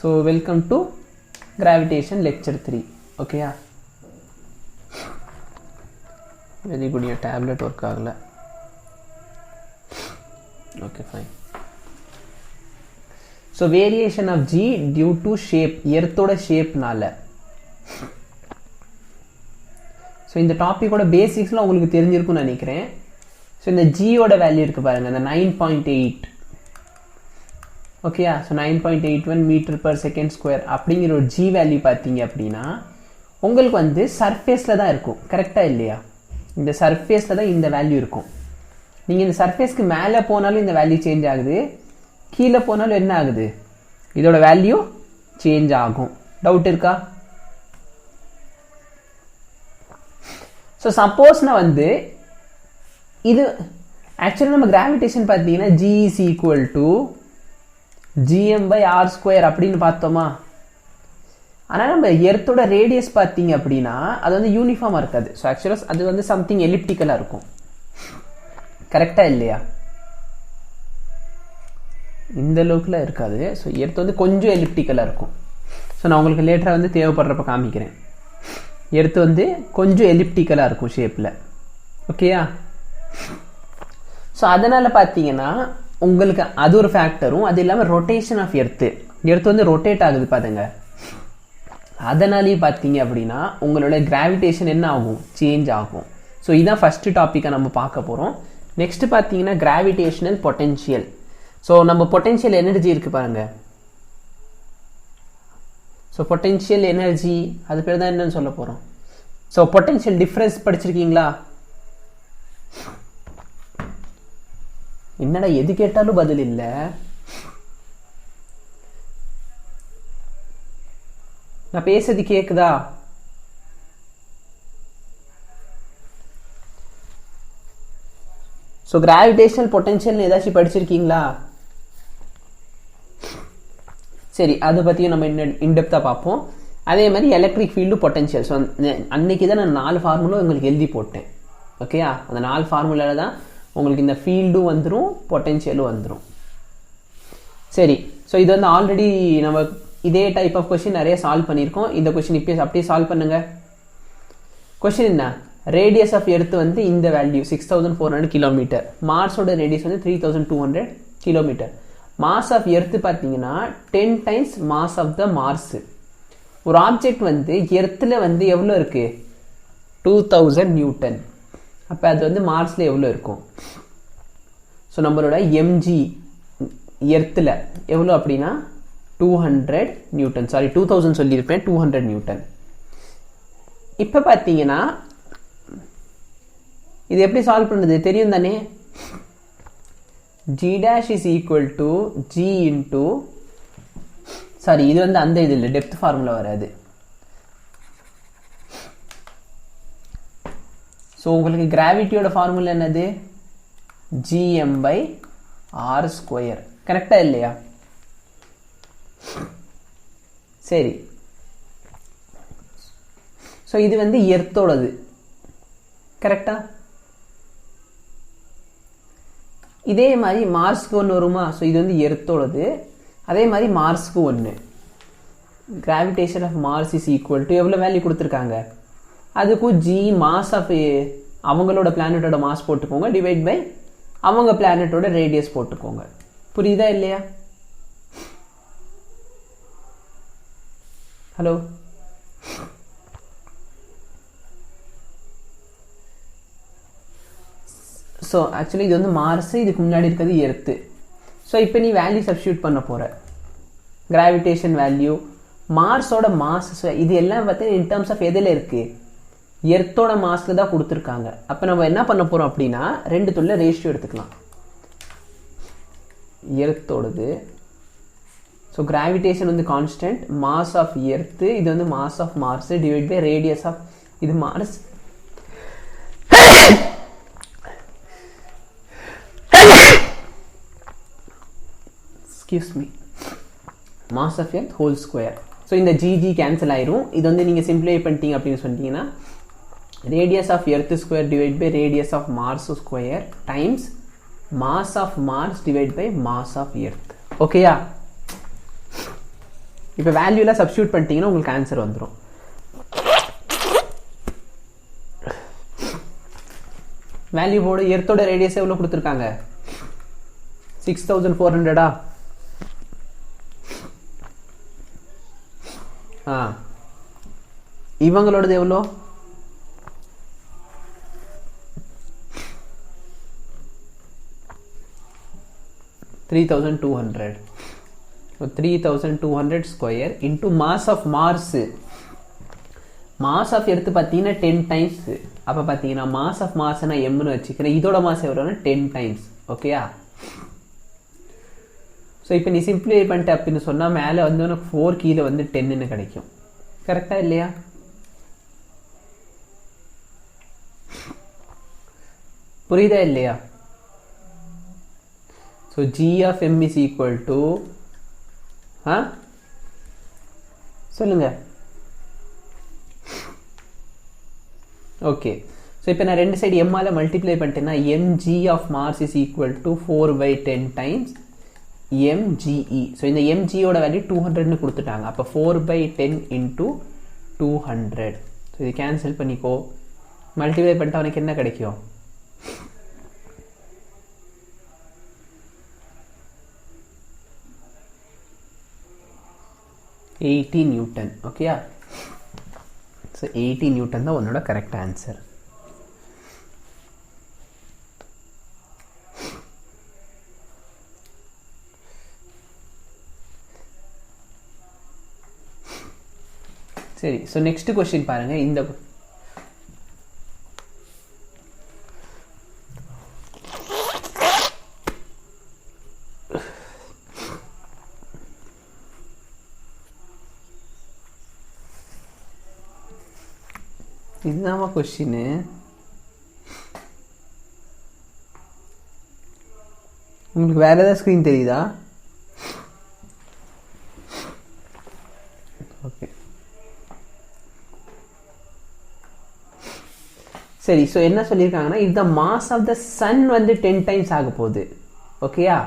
So welcome to gravitation lecture 3. Okay ya. Very good. Your tablet work agala. Okay, fine. So variation of G due to shape, earth oda shape nala. So இந்த topic ஓட பேசிக்ஸ்லாம் உங்களுக்கு தெரிஞ்சிருக்கும்னு நினைக்கிறேன். So இந்த ஜியோட value இருக்கு பாருங்க, இந்த 9.8. ஓகேயா? So 9.81 metre per second square அப்படிங்கிற ஒரு ஜி வேல்யூ பார்த்தீங்க அப்படின்னா உங்களுக்கு வந்து சர்ஃபேஸில் தான் இருக்கும். கரெக்டாக இல்லையா? இந்த சர்ஃபேஸில் தான் இந்த வேல்யூ இருக்கும். நீங்கள் இந்த சர்ஃபேஸ்க்கு மேலே போனாலும் இந்த வேல்யூ சேஞ்ச் ஆகுது, கீழே போனாலும் என்ன ஆகுது, இதோட வேல்யூ சேஞ்ச் ஆகும். டவுட் இருக்கா? ஸோ சப்போஸ் நான் வந்து இது ஆக்சுவலாக நம்ம கிராவிடேஷன் பார்த்தீங்கன்னா G is equal to gm/r² அப்படின்னு பார்த்தோமா? ஆனால் நம்ம எர்த்தோட ரேடியஸ் பார்த்தீங்க அப்படின்னா அது வந்து யூனிஃபார்மாக இருக்காது. ஸோ ஆக்சுவலாக அது வந்து சம்திங் எலிப்டிக்கலாக இருக்கும். கரெக்டாக இல்லையா? இந்த அளவுக்குலாம் இருக்காது. ஸோ எர்த் வந்து கொஞ்சம் எலிப்டிக்கலாக இருக்கும். ஸோ நான் உங்களுக்கு லேட்டராக வந்து தேவைப்படுறப்ப காமிக்கிறேன். எர்த் வந்து கொஞ்சம் எலிப்டிக்கலாக இருக்கும் ஷேப்பில். ஓகேயா? ஸோ அதனால் பார்த்தீங்கன்னா உங்களுக்கு அது ஒரு ஃபேக்டரும், அது இல்லாமல் ரொட்டேஷன் ஆஃப் எர்த்து வந்து ரொட்டேட் ஆகுது பாருங்க. அதனாலேயே பார்த்தீங்க அப்படின்னா உங்களோட கிராவிடேஷன் என்ன ஆகும், சேஞ்ச் ஆகும். ஸோ இதான் ஃபர்ஸ்ட் டாப்பிக்கை நம்ம பார்க்க போகிறோம். நெக்ஸ்ட் பார்த்தீங்கன்னா கிராவிடேஷனல் பொட்டென்ஷியல். ஸோ நம்ம பொட்டென்ஷியல் எனர்ஜி இருக்கு பாருங்க. ஸோ பொட்டென்ஷியல் எனர்ஜி அது பேர் தான் என்னன்னு சொல்ல போகிறோம். ஸோ பொட்டென்ஷியல் டிஃப்ரென்ஸ் படிச்சிருக்கீங்களா? என்னடா எது கேட்டாலும் பதில் இல்லை. நான் பேசுறது கேக்குதா? ஸோ கிராவிடேஷனல் பொட்டென்ஷியல் ஏதாச்சும் படிச்சிருக்கீங்களா? சரி, அதை பற்றியும் நம்ம இன்டெப்த்தாக பார்ப்போம். அதே மாதிரி எலக்ட்ரிக் ஃபீல்டு பொட்டென்ஷியல். ஸோ அன்னைக்கு தான் நான் 4 ஃபார்முலா உங்களுக்கு எழுதி போட்டேன். ஓகேயா? அந்த 4 ஃபார்முலாவில் தான் உங்களுக்கு இந்த ஃபீல்டும் வந்துடும், பொட்டென்ஷியலும் வந்துடும். சரி, ஸோ இது வந்து ஆல்ரெடி நம்ம இதே டைப் ஆஃப் கொஸ்டின் நிறைய சால்வ் பண்ணியிருக்கோம். இந்த கொஸ்டின் இப்போ அப்படியே சால்வ் பண்ணுங்க. கொஸ்டின் என்ன? ரேடியஸ் ஆஃப் எர்த் வந்து இந்த வேல்யூ 6400 கிலோமீட்டர். மார்ஸோட ரேடியஸ் வந்து 3200 கிலோமீட்டர். மாஸ் ஆஃப் எர்த் பார்த்தீங்கன்னா 10 times mass of the Mars. ஒரு ஆப்ஜெக்ட் வந்து எர்த்தில் வந்து எவ்வளோ இருக்கு? 2000 நியூட்டன். அப்போ அது வந்து மார்ஸில் எவ்வளோ இருக்கும்? ஸோ நம்மளோட எம்ஜி எர்த்தில் எவ்வளோ அப்படின்னா 200 நியூட்டன். சாரி, 2000 சொல்லியிருப்பேன், 200 நியூட்டன். இப்போ பார்த்தீங்கன்னா இது எப்படி சால்வ் பண்ணுறது தெரியும் தானே? G dash is equal to G into, sorry இது வந்து அந்த இது இல்லை, டெப்த் ஃபார்முலா வராது. ஸோ உங்களுக்கு கிராவிட்டியோட ஃபார்முலா என்னது? gm/r². கரெக்டா இல்லையா? சரி, ஸோ இது வந்து எர்த்தோடது. கரெக்டா? இதே மாதிரி மார்ஸ்க்கு ஒன்று வருமா? ஸோ இது வந்து எர்த்தோடது. அதே மாதிரி மார்ஸ்க்கு ஒன்று. Gravitation of Mars is equal to எவ்வளோ வேல்யூ கொடுத்துருக்காங்க, அதுக்கும் ஜி மாஸ் ஆஃப் அவங்களோட பிளானட்டோட மாஸ் போட்டுக்கோங்க, டிவைட் பை அவங்க பிளானட்டோட ரேடியஸ் போட்டுக்கோங்க. புரியுதா இல்லையா? ஹலோ? ஸோ ஆக்சுவலி இது வந்து மார்ஸ், இதுக்கு முன்னாடி இருக்கிறது எர்த்து. ஸோ இப்போ நீ வேல்யூ சப்ஸ்டியூட் பண்ண போகிற கிராவிடேஷன் வேல்யூ, மார்ஸோட மாஸ். ஸோ இது எல்லாம் பார்த்தீங்கன்னா இன் டர்ம்ஸ் ஆஃப் எதில் இருக்குது? எர்த்தோட மாஸில் தான் கொடுத்துருக்காங்க. அப்போ நம்ம என்ன பண்ண போகிறோம் அப்படின்னா ரெண்டுத்துள்ள ரேஷியோ எடுத்துக்கலாம். எர்த்தோடது, ஸோ கிராவிடேஷன் வந்து கான்ஸ்டன்ட், மாஸ் ஆஃப் எர்த்து, இது வந்து mass of Mars, divide by radius of இது Mars. Excuse me. Mass of Earth whole square. So இந்த ஜிஜி கேன்சல் ஆயிரும். இது வந்து நீங்கள் சிம்பிளை பண்ணிட்டீங்க அப்படின்னு சொன்னீங்கன்னா radius of Earth square divided by radius of Mars square times mass of Mars divided by mass of Earth. ஓகேயா? இப்போ வேல்யூலாம் சப்ஸ்டியூட் பண்ணிட்டீங்கன்னா உங்களுக்கு ஆன்சர் வந்துடும். வேல்யூ போர்டு எர்த்தோட ரேடியஸ் எவ்வளோ கொடுத்துருக்காங்க? 6400. இவங்களோடது எவ்வளோ? 3200. 3200 square into mass of Mars. Mass of எடுத்து பார்த்தீங்கன்னா 10 டைம்ஸ். அப்போ பார்த்தீங்கன்னா மாஸ் ஆஃப் மாஸ் நான் எம்னு வச்சுக்கிறேன். இதோட மாஸ் எவ்வளோன்னா 10 டைம்ஸ். ஓகேயா? ஸோ இப்போ நீ சிம்பிளிஃபை பண்ணிட்டு அப்படின்னு சொன்னால் மேலே வந்து உனக்கு 4 கீழே வந்து 10ன்னு கிடைக்கும். கரெக்டா இல்லையா? புரியுதா இல்லையா? So g of m is equal to சொல்லுங்க. ஓகே, ஸோ இப்போ நான் ரெண்டு சைடு எம்மால மல்டிப்ளை பண்ணிட்டேன்னா mg of Mars is equal to 4/10 times mge. So இந்த mgயோட வேல்யூ 200ன்னு கொடுத்துட்டாங்க. அப்போ 4/10 into 200. ஸோ இது கேன்சல் பண்ணிக்கோ. மல்டிப்ளை பண்ணிட்டா உனக்கு என்ன கிடைக்கும்? 80 நியூட்டன். ஓகேயா? ஸோ 80 நியூட்டன் தான் உன்னோட கரெக்ட் ஆன்சர். சரி, ஸோ நெக்ஸ்ட் கொஸ்டின் பாருங்க. இந்த இதுதான் கொஸ்டின். உங்களுக்கு வேற ஏதாவது ஸ்கிரீன் தெரியுதா? ஓகே, சரி. ஸோ என்ன சொல்லியிருக்காங்கன்னா இந்த மாஸ் ஆஃப் த சன் வந்து 10 டைம்ஸ் ஆக போகுது. ஓகேயா?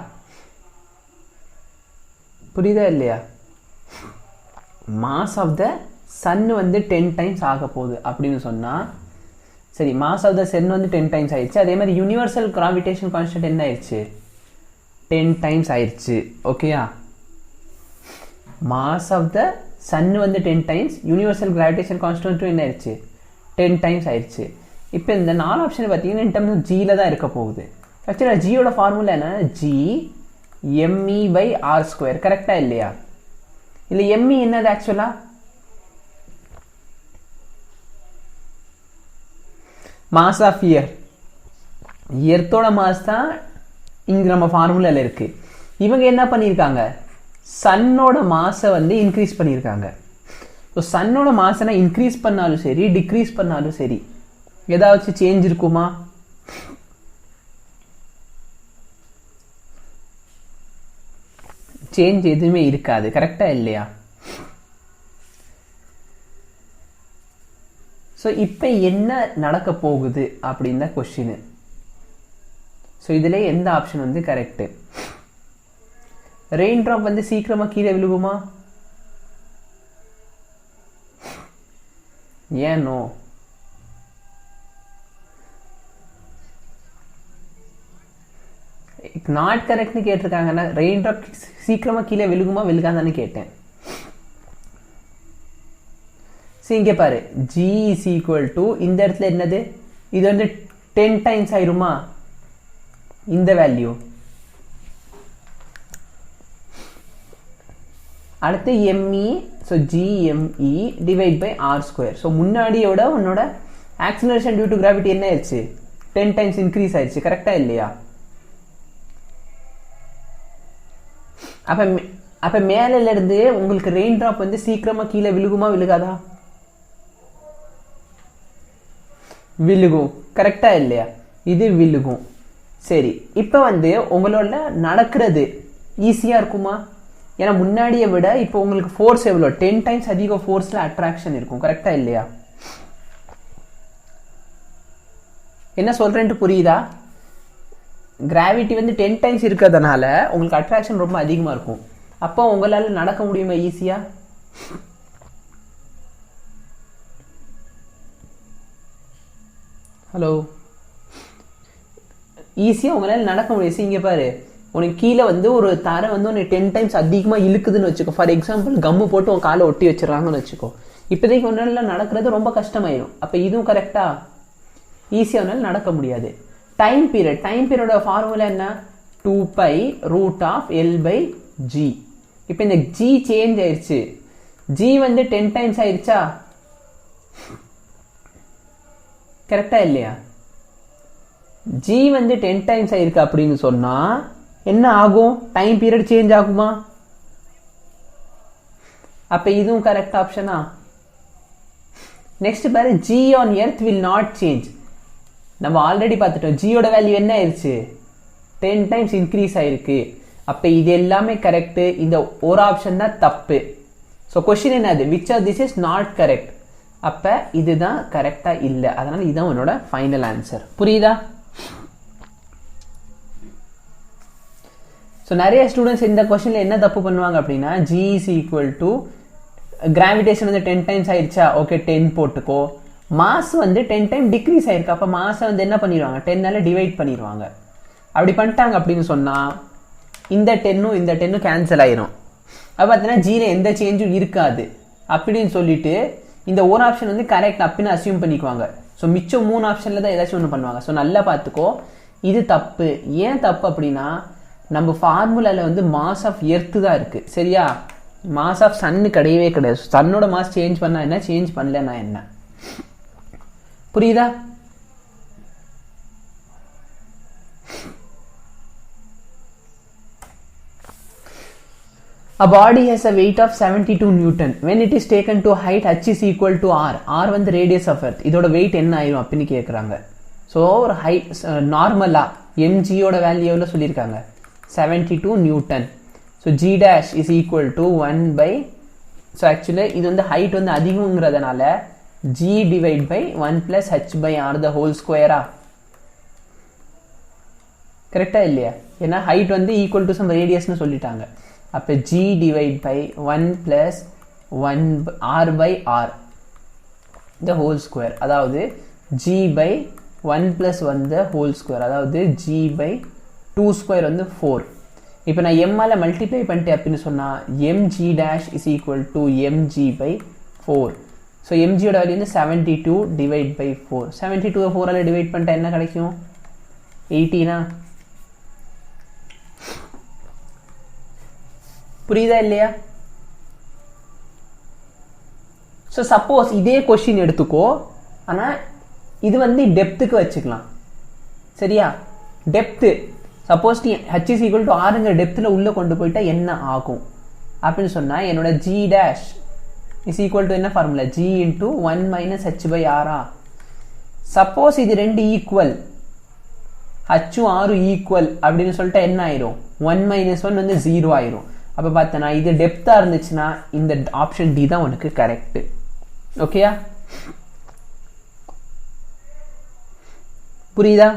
புரியுதா இல்லையா? மாஸ் ஆஃப் த சன் வந்து 10 டைம்ஸ் ஆக போகுது அப்படின்னு சொன்னால், சரி, மாஸ் ஆஃப் த சன் வந்து 10 டைம்ஸ் ஆயிடுச்சு. அதே மாதிரி யூனிவர்சல் கிராவிடேஷன் கான்ஸ்டன்ட் என்ன ஆயிடுச்சு? 10 டைம்ஸ் ஆயிடுச்சு. ஓகேயா? மாஸ் ஆஃப் த சன் வந்து 10 டைம்ஸ், யூனிவர்சல் கிராவிடேஷன் கான்ஸ்டன்ட்டும் என்ன ஆயிடுச்சு? 10 டைம்ஸ் ஆயிடுச்சு. இப்போ இந்த 4 ஆப்ஷன் பார்த்தீங்கன்னா இன் டர்ம்ஸ் ஆஃப் ஜியில் தான் இருக்க போகுது. ஆக்சுவலாக ஜியோட ஃபார்முலா என்ன? G me/r². கரெக்டா இல்லையா? இல்லை எம்இ என்னது ஆக்சுவலா? Mass of earth. எர்த்தோட மாஸ் தான் இங்கே நம்ம ஃபார்முலாவில் இருக்கு. இவங்க என்ன பண்ணியிருக்காங்க? சன்னோட மாஸை வந்து இன்க்ரீஸ் பண்ணியிருக்காங்க. ஸோ சன்னோட மாஸை இன்க்ரீஸ் பண்ணாலும் சரி, டிக்ரீஸ் பண்ணாலும் சரி, ஏதாச்சும் சேஞ்ச் இருக்குமா? சேஞ்ச் எதுவுமே இருக்காது. கரெக்டா இல்லையா? ஸோ இப்போ என்ன நடக்க போகுது அப்படின்னு தான் கொஸ்டின். ஸோ இதில் எந்த ஆப்ஷன் வந்து கரெக்டு? ரெயின் ட்ராப் வந்து சீக்கிரமாக கீழே விழுகுமா? ஏனோ? நாட் கரெக்ட்னு கேட்டிருக்காங்கன்னா ரெயின் ட்ராப் சீக்கிரமாக கீழே விழுகுமா விழுகாதான்னு கேட்டேன். இங்கே பாரு, g is equal to இந்த இடத்துல என்னது? இது வந்து 10 டைம்ஸ் ஆயிருமா இந்த வேல்யூ? அடுத்து me, so gme divide by r². So முன்னாடியோட உன்னோட ஆக்சிலரேஷன் டியூ டு கிராவிட்டி என்ன ஆயிடுச்சு? 10 டைம்ஸ் இன்க்ரீஸ் ஆயிடுச்சு. கரெக்டா இல்லையா? அப்ப மேல இருந்து உங்களுக்கு ரெயின் டிராப் வந்து சீக்கிரமா கீழே விழுகுமா விழுகாதா? விழுகும். கரெக்டா இல்லையா? இது விழுகும். சரி, இப்போ வந்து உங்களோட நடக்கிறது ஈஸியா இருக்குமா? ஏன்னா முன்னாடியை விட இப்போ உங்களுக்கு ஃபோர்ஸ் எவ்வளோ? 10 டைம்ஸ் அதிக ஃபோர்ஸ்ல அட்ராக்ஷன் இருக்கும். கரெக்டா இல்லையா? என்ன சொல்றேன்ட்டு புரியுதா? கிராவிட்டி வந்து 10 டைம்ஸ் இருக்கிறதுனால உங்களுக்கு அட்ராக்ஷன் ரொம்ப அதிகமாக இருக்கும். அப்போ உங்களால நடக்க முடியுமா ஈஸியா? ஹலோ, ஈஸியா உங்களால நடக்க முடியும். இங்க பாரு, உனக்கு கீழே வந்து ஒரு தரை வந்து உனக்கு 10 டைம்ஸ் அதிகமாக இழுக்குதுன்னு வச்சுக்கோ. ஃபார் எக்ஸாம்பிள் கம்மு போட்டு உன் காலை ஒட்டி வச்சிடறாங்கன்னு வச்சுக்கோ. இப்போதைக்கு ஒன்னால நடக்கிறது ரொம்ப கஷ்டமாயிடும். அப்போ இதுவும் கரெக்டா? ஈஸியாக ஒன்னால நடக்க முடியாது. டைம் பீரியடோட ஃபார்முலா என்ன? 2π√L/g. இப்போ இந்த g சேஞ்ச் ஆயிடுச்சு. g வந்து 10 டைம்ஸ் ஆயிடுச்சா? கரெக்டா இல்லையா? g வந்து 10 டைம்ஸ் ஆயிருக்கு அப்படின்னு சொன்னா என்ன ஆகும்? டைம் பீரியட் சேஞ்ச் ஆகுமா? அப்ப இதுவும் கரெக்ட் ஆப்ஷனா? நெக்ஸ்ட் பாரு, g on earth will not change. நம்ம ஆல்ரெடி பார்த்துட்டோம். g யோட வேல்யூ என்ன ஆயிருச்சு? 10 டைம்ஸ் இன்க்ரீஸ் ஆயிருக்கு. அப்ப இது எல்லாமே கரெக்ட். இந்த ஒரு ஆப்ஷன் தான் தப்பு. ஸோ கொஸ்டின் என்னது? Which of this is not correct. அப்ப இதுதான் கரெக்டா இல்லை. அதனால இதுதான் உன்னோட ஃபைனல் ஆன்சர். புரியுதா? ஸோ நிறைய ஸ்டூடெண்ட்ஸ் இந்த கொஸ்டின்ல என்ன தப்பு பண்ணுவாங்க அப்படின்னா, g is equal to gravitation வந்து 10 டைம்ஸ் ஆயிடுச்சா, ஓகே 10 போட்டுக்கோ. மாஸ் வந்து 10 டைம் டிக்ரீஸ் ஆயிருக்கு. அப்போ மாஸை வந்து என்ன பண்ணிடுவாங்க? 10ஆல டிவைட் பண்ணிடுவாங்க. அப்படி பண்ணிட்டாங்க அப்படின்னு சொன்னா இந்த 10 கேன்சல் ஆயிரும். அப்போ பார்த்தீங்கன்னா ஜியில் எந்த சேஞ்சும் இருக்காது அப்படின்னு சொல்லிட்டு இந்த ஒரு ஆப்ஷன் வந்து கரெக்ட் அப்படின்னு அசியூம் பண்ணிக்குவாங்க. ஸோ மிச்சம் 3 ஆப்ஷன்ல தான் ஏதாச்சும் ஒன்று பண்ணுவாங்க. ஸோ நல்லா பார்த்துக்கோ, இது தப்பு. ஏன் தப்பு அப்படின்னா, நம்ம ஃபார்முலால வந்து மாஸ் ஆஃப் எர்த்து தான் இருக்கு. சரியா? மாஸ் ஆஃப் சன்னு கிடையவே கிடையாது. சன்னோட மாஸ் சேஞ்ச் பண்ணா என்ன, சேஞ்ச் பண்ணலன்னா என்ன? புரியுதா? A body has a weight of 72 Newton. When it is taken to height h is equal to r. r வந்து radius of earth. இதோட weight என்ன ஆயிரும் அப்படின்னு கேட்குறாங்க. ஸோ ஒரு ஹைட் நார்மலா mgயோட வேல்யூ எவ்வளோ சொல்லியிருக்காங்க? 72 Newton. So g dash is equal to 1 by, so actually இது வந்து height வந்து அதிகம்ங்கிறதுனால g divide by 1 plus h by r the whole square. கரெக்டா இல்லையா? ஏன்னா height வந்து equal to some radius னு சொல்லிட்டாங்க. அப்ப g divide by 1 plus 1 r by r the whole square. அதாவது g by 1 plus 1 the whole square. அதாவது g by 2 square வந்து 4. இப்போ நான் m ஆல மல்டிப்ளை பண்ணிட்டேன் அப்படின்னு சொன்னா mg dash is equal to mg by 4. So mgயோட வேல்யூ வந்து 72 டிவைட் பை 4. 72 4 ஆல டிவைட் பண்ணிட்டா என்ன கிடைக்கும்? 18. புரியுதா இல்லையா? ஸோ சப்போஸ் இதே கொஸ்டின் எடுத்துக்கோ, ஆனால் இது வந்து டெப்த்துக்கு வச்சுக்கலாம். சரியா? டெப்த்து சப்போஸ் நீ h is equal to rங்கிற டெப்த்தில் உள்ளே கொண்டு போயிட்டா என்ன ஆகும் அப்படின்னு சொன்னால், என்னோட g dash is equal to என்ன formula? g into 1 minus h by r. Suppose இது ரெண்டு ஈக்குவல், ஹச்சும் ஆரும் ஈக்குவல் அப்படின்னு சொல்லிட்டு என்ன ஆயிரும்? 1 minus 1 வந்து 0 ஆயிரும். அப்போ பார்த்தனா இது டெப்த்தாக இருந்துச்சுன்னா இந்த ஆப்ஷன் டி தான் உனக்கு கரெக்ட். ஓகேயா? புரியுதா?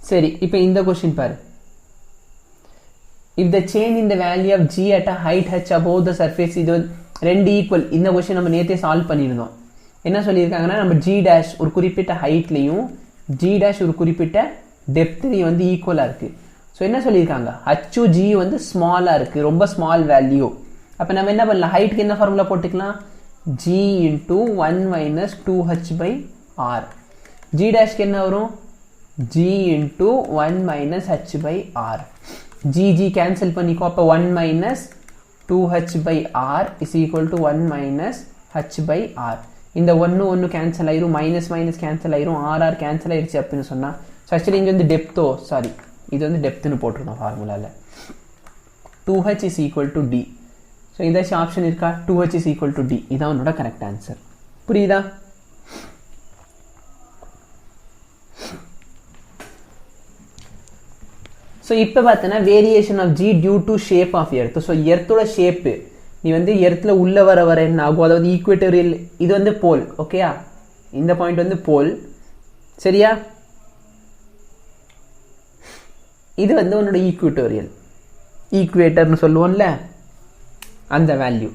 சரி, இப்போ இந்த கொஸ்டின் பாரு. If the change in the value of g at a height h above the surface, இது ரெண்டு ஈக்குவல். இந்த கொஸ்டின் நம்ம நேற்றே சால்வ் பண்ணியிருந்தோம். என்ன சொல்லியிருக்காங்கன்னா, நம்ம g dash ஒரு குறிப்பிட்ட ஹைட்லையும் g dash ஒரு குறிப்பிட்ட டெப்த்லையும் வந்து ஈக்குவலாக இருக்கு. ஸோ என்ன சொல்லியிருக்காங்க? h g வந்து ஸ்மாலாக இருக்கு, ரொம்ப ஸ்மால் வேல்யூ. அப்போ நம்ம என்ன பண்ணலாம்? ஹைட்டுக்கு என்ன ஃபார்முலா போட்டுக்கலாம்? g into 1 minus 2h by r. g dash என்ன வரும்? g into 1 minus h by r. g cancel பண்ணிக்கோ. அப்போ 1 minus 2h by r is equal to 1 minus h by r. இந்த 1 கேன்சல் ஆயிரும், மைனஸ் மைனஸ் கேன்சல் ஆயிரும், RR cancel ஆயிடுச்சு அப்படின்னு சொன்னா. ஸோ ஆக்சுவலி இங்கே வந்து டெப்த்தோ, சாரி இது வந்து டெப்த்னு போட்டிருந்தோம் ஃபார்முலாவில். 2h is equal to d. So ஏதாச்சும் ஆப்ஷன் இருக்கா? 2h is equal to d. இதான் உன்னோட கரெக்ட் ஆன்சர். புரியுதா? ஸோ இப்போ பார்த்தீங்கன்னா variation of G due to shape of earth. So எர்த்தோட ஷேப்பு நீ வந்து எர்த்தில் உள்ள வர வர என்ன ஆகும்? அதாவது ஈக்குவேட்டோரியல், இது வந்து போல். ஓகேயா? இந்த பாயிண்ட் வந்து போல். சரியா? இது வந்து உன்னோட ஈக்குவேட்டர்னு சொல்லுவோம்ல அந்த வேல்யூ.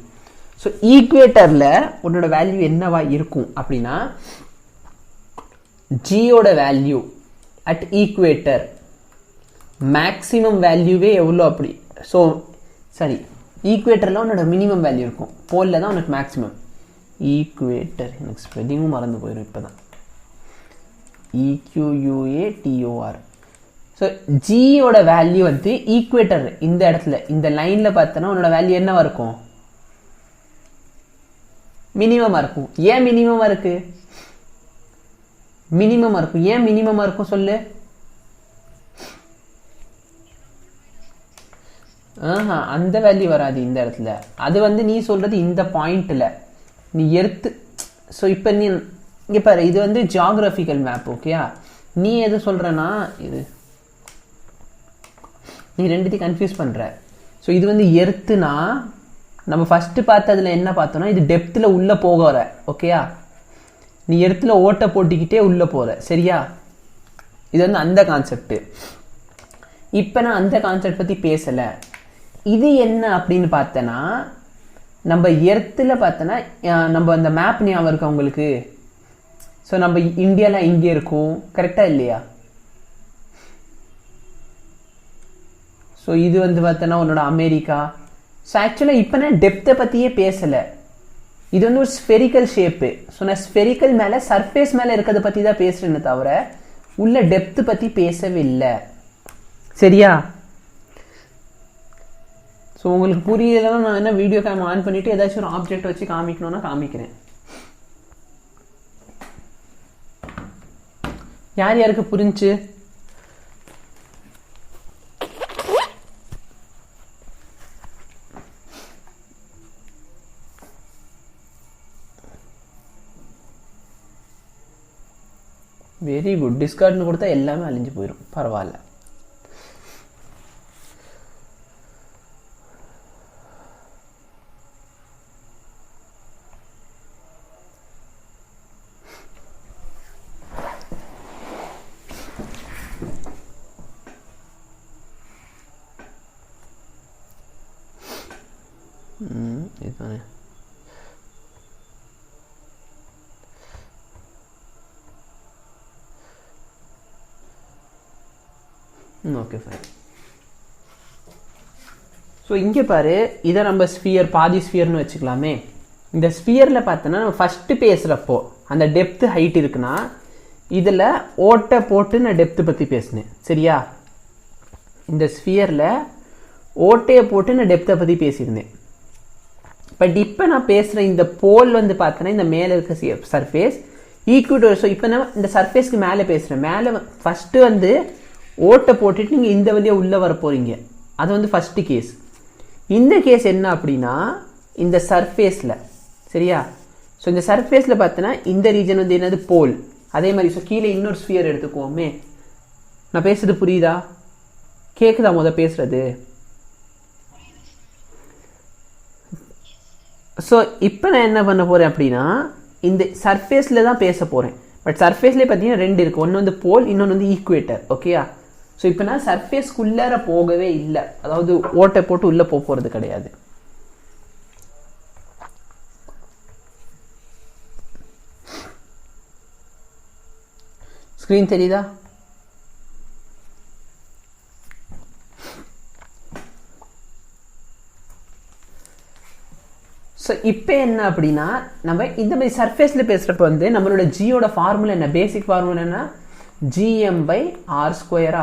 ஸோ ஈக்குவேட்டரில் உன்னோட வேல்யூ என்னவா இருக்கும் அப்படின்னா ஜியோட வேல்யூ அட் ஈக்குவேட்டர் மேக்ஸிமம் வேல்யூவே எவ்வளோ அப்படி. ஸோ சரி, ஈக்குவேட்டரில் உன்னோட மினிமம் வேல்யூ இருக்கும், போலில் தான் உனக்கு மேக்ஸிமம். ஈக்குவேட்டர் எனக்கு ஸ்பெல்லிங்கும் மறந்து போயிடும் இப்போ தான். EQUATOR. ஸோ ஜியோட வேல்யூ வந்து ஈக்குவேட்டர் இந்த இடத்துல இந்த லைனில் பார்த்தோன்னா உன்னோட வேல்யூ என்னவா இருக்கும்? மினிமமாக இருக்கும். ஏன் மினிமமாக இருக்கு? மினிமமாக இருக்கும். ஏன் மினிமமாக இருக்கும் சொல்லு? அந்த வேல்யூ வராது இந்த இடத்துல. அது வந்து நீ சொல்றது இந்த பாயிண்ட்ல நீ எடுத்து. ஸோ இப்போ நீ இங்கே பாரு, இது வந்து ஜியாகிரபிக்கல் மேப். ஓகேயா, நீ எது சொல்றனா இது நீ ரெண்டுத்தையும் கன்ஃபியூஸ் பண்ற. ஸோ இது வந்து எர்த்துனா நம்ம ஃபர்ஸ்ட் பார்த்ததுல என்ன பார்த்தோம்னா இது டெப்த்தில் உள்ள போகிற. ஓகேயா, நீ எர்த்துல ஓட்டை போட்டிக்கிட்டே உள்ள போற. சரியா, இது வந்து அந்த கான்செப்ட். இப்போ நான் அந்த கான்செப்ட் பற்றி பேசலை. இது என்ன அப்படின்னு பார்த்தனா நம்ம எர்த்தில் பார்த்தோன்னா நம்ம அந்த மேப் ஞாபகம் இருக்கா உங்களுக்கு? ஸோ நம்ம இந்தியாவில் இங்கே இருக்கும், கரெக்டாக இல்லையா? ஸோ இது வந்து பார்த்தோன்னா உன்னோட அமெரிக்கா. ஸோ ஆக்சுவலாக இப்போ நான் டெப்த்தை பற்றியே பேசலை. இது வந்து ஒரு ஸ்பெரிக்கல் ஷேப்பு. ஸோ நான் ஸ்பெரிக்கல் மேலே சர்ஃபேஸ் மேலே இருக்கிறத பற்றி தான் பேசுகிறேன்னு தவிர உள்ள டெப்த்து பற்றி பேசவே இல்லை. சரியா? ஸோ உங்களுக்கு புரியலன்னா நான் என்ன வீடியோ கேம் ஆன் பண்ணிவிட்டு ஏதாச்சும் ஒரு ஆப்ஜெக்ட் வச்சு காமிக்கணும்னா காமிக்கிறேன். யார் யாருக்கு புரிஞ்சு? Very good. டிஸ்கார்ட்னு கொடுத்தா எல்லாமே அழிஞ்சு போயிடும். பரவாயில்ல. இதுதானே. Okay fine. ஸோ இங்கே பாரு, இதை நம்ம ஸ்பியர் பாதி ஸ்பியர்னு வச்சுக்கலாமே. இந்த ஸ்பியரில் பார்த்தோன்னா நம்ம ஃபஸ்ட்டு பேசுகிறப்போ அந்த டெப்த்து ஹைட் இருக்குன்னா இதில் ஓட்டை போட்டு நான் டெப்த்து பற்றி பேசினேன். சரியா? இந்த ஸ்பியரில் ஓட்டையை போட்டு நான் டெப்த்தை பற்றி பேசியிருந்தேன். பட் இப்போ நான் பேசுகிற இந்த போல் வந்து பார்த்தோன்னா இந்த மேலே இருக்க சர்ஃபேஸ் ஈக்குவேட்டர். ஸோ இப்போ நான் இந்த சர்ஃபேஸ்க்கு மேலே பேசுகிறேன். மேலே ஃபஸ்ட்டு வந்து ஓட்டை போட்டுட்டு நீங்கள் இந்த வழியாக உள்ளே வர போகிறீங்க. அது வந்து ஃபஸ்ட்டு கேஸ். இந்த கேஸ் என்ன அப்படின்னா இந்த சர்ஃபேஸில். சரியா? ஸோ இந்த சர்ஃபேஸில் பார்த்தோன்னா இந்த ரீஜன் வந்து என்னது? போல். அதே மாதிரி ஸோ கீழே இன்னொரு ஸ்பியர் எடுத்துக்குவோமே. நான் பேசுறது புரியுதா? கேட்குதா பேசுறது? ஸோ இப்போ நான் என்ன பண்ண போகிறேன் அப்படின்னா இந்த சர்ஃபேஸில் தான் பேச போகிறேன். பட் சர்ஃபேஸ்லேயே பார்த்தீங்கன்னா ரெண்டு இருக்குது. ஒன்று வந்து போல், இன்னொன்று வந்து ஈக்குவேட்டர். ஓகேயா? ஸோ இப்போ நான் சர்ஃபேஸ்க்குள்ளார போகவே இல்லை. அதாவது ஓட்டை போட்டு உள்ளே போகிறது கிடையாது. ஸ்க்ரீன் தெரியுதா? ஸோ இப்போ என்ன அப்படின்னா நம்ம இந்த மாதிரி சர்ஃபேஸில் பேசுகிறப்ப வந்து நம்மளோட ஜியோட ஃபார்முலா என்ன? பேசிக் ஃபார்முலா என்ன? GM/R².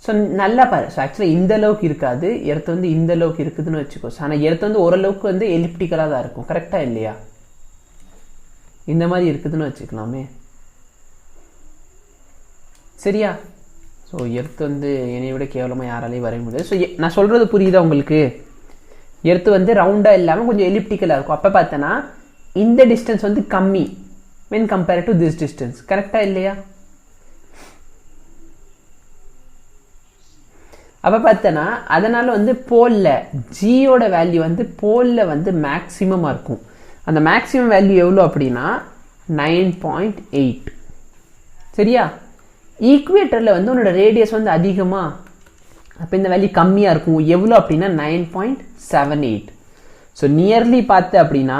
ஸோ நல்லா பாரு. ஸோ ஆக்சுவலாக இந்த அளவுக்கு இருக்காது, எர்த் வந்து இந்த அளவுக்கு இருக்குதுன்னு வச்சுக்கோ. ஆனால் எர்த் வந்து ஓரளவுக்கு வந்து எலிப்டிக்கலாக தான் இருக்கும். கரெக்டாக இல்லையா? இந்த மாதிரி இருக்குதுன்னு வச்சுக்கலாமே. சரியா? ஸோ எர்த் வந்து என்னை விட கேவலமாக யாராலையும் வரைய முடியாது. ஸோ நான் சொல்கிறது புரியுதா உங்களுக்கு? எர்த்து வந்து ரவுண்டாக இல்லாமல் கொஞ்சம் எலிப்டிக்கலாக இருக்கும். அப்போ பார்த்தோன்னா இந்த டிஸ்டன்ஸ் வந்து கம்மி when compared to this distance. கரெக்டாக இல்லையா? அப்போ பார்த்தோன்னா அதனால் வந்து போலில் ஜியோட வேல்யூ வந்து போலில் வந்து மேக்ஸிமமாக இருக்கும். அந்த மேக்ஸிமம் வேல்யூ எவ்வளோ அப்படின்னா 9.8. சரியா? ஈக்குவேட்டரில் வந்து உன்னோட ரேடியஸ் வந்து அதிகமாக, அப்போ இந்த வேல்யூ கம்மியாக இருக்கும். எவ்வளோ அப்படின்னா 9.78. ஸோ நியர்லி பார்த்து அப்படின்னா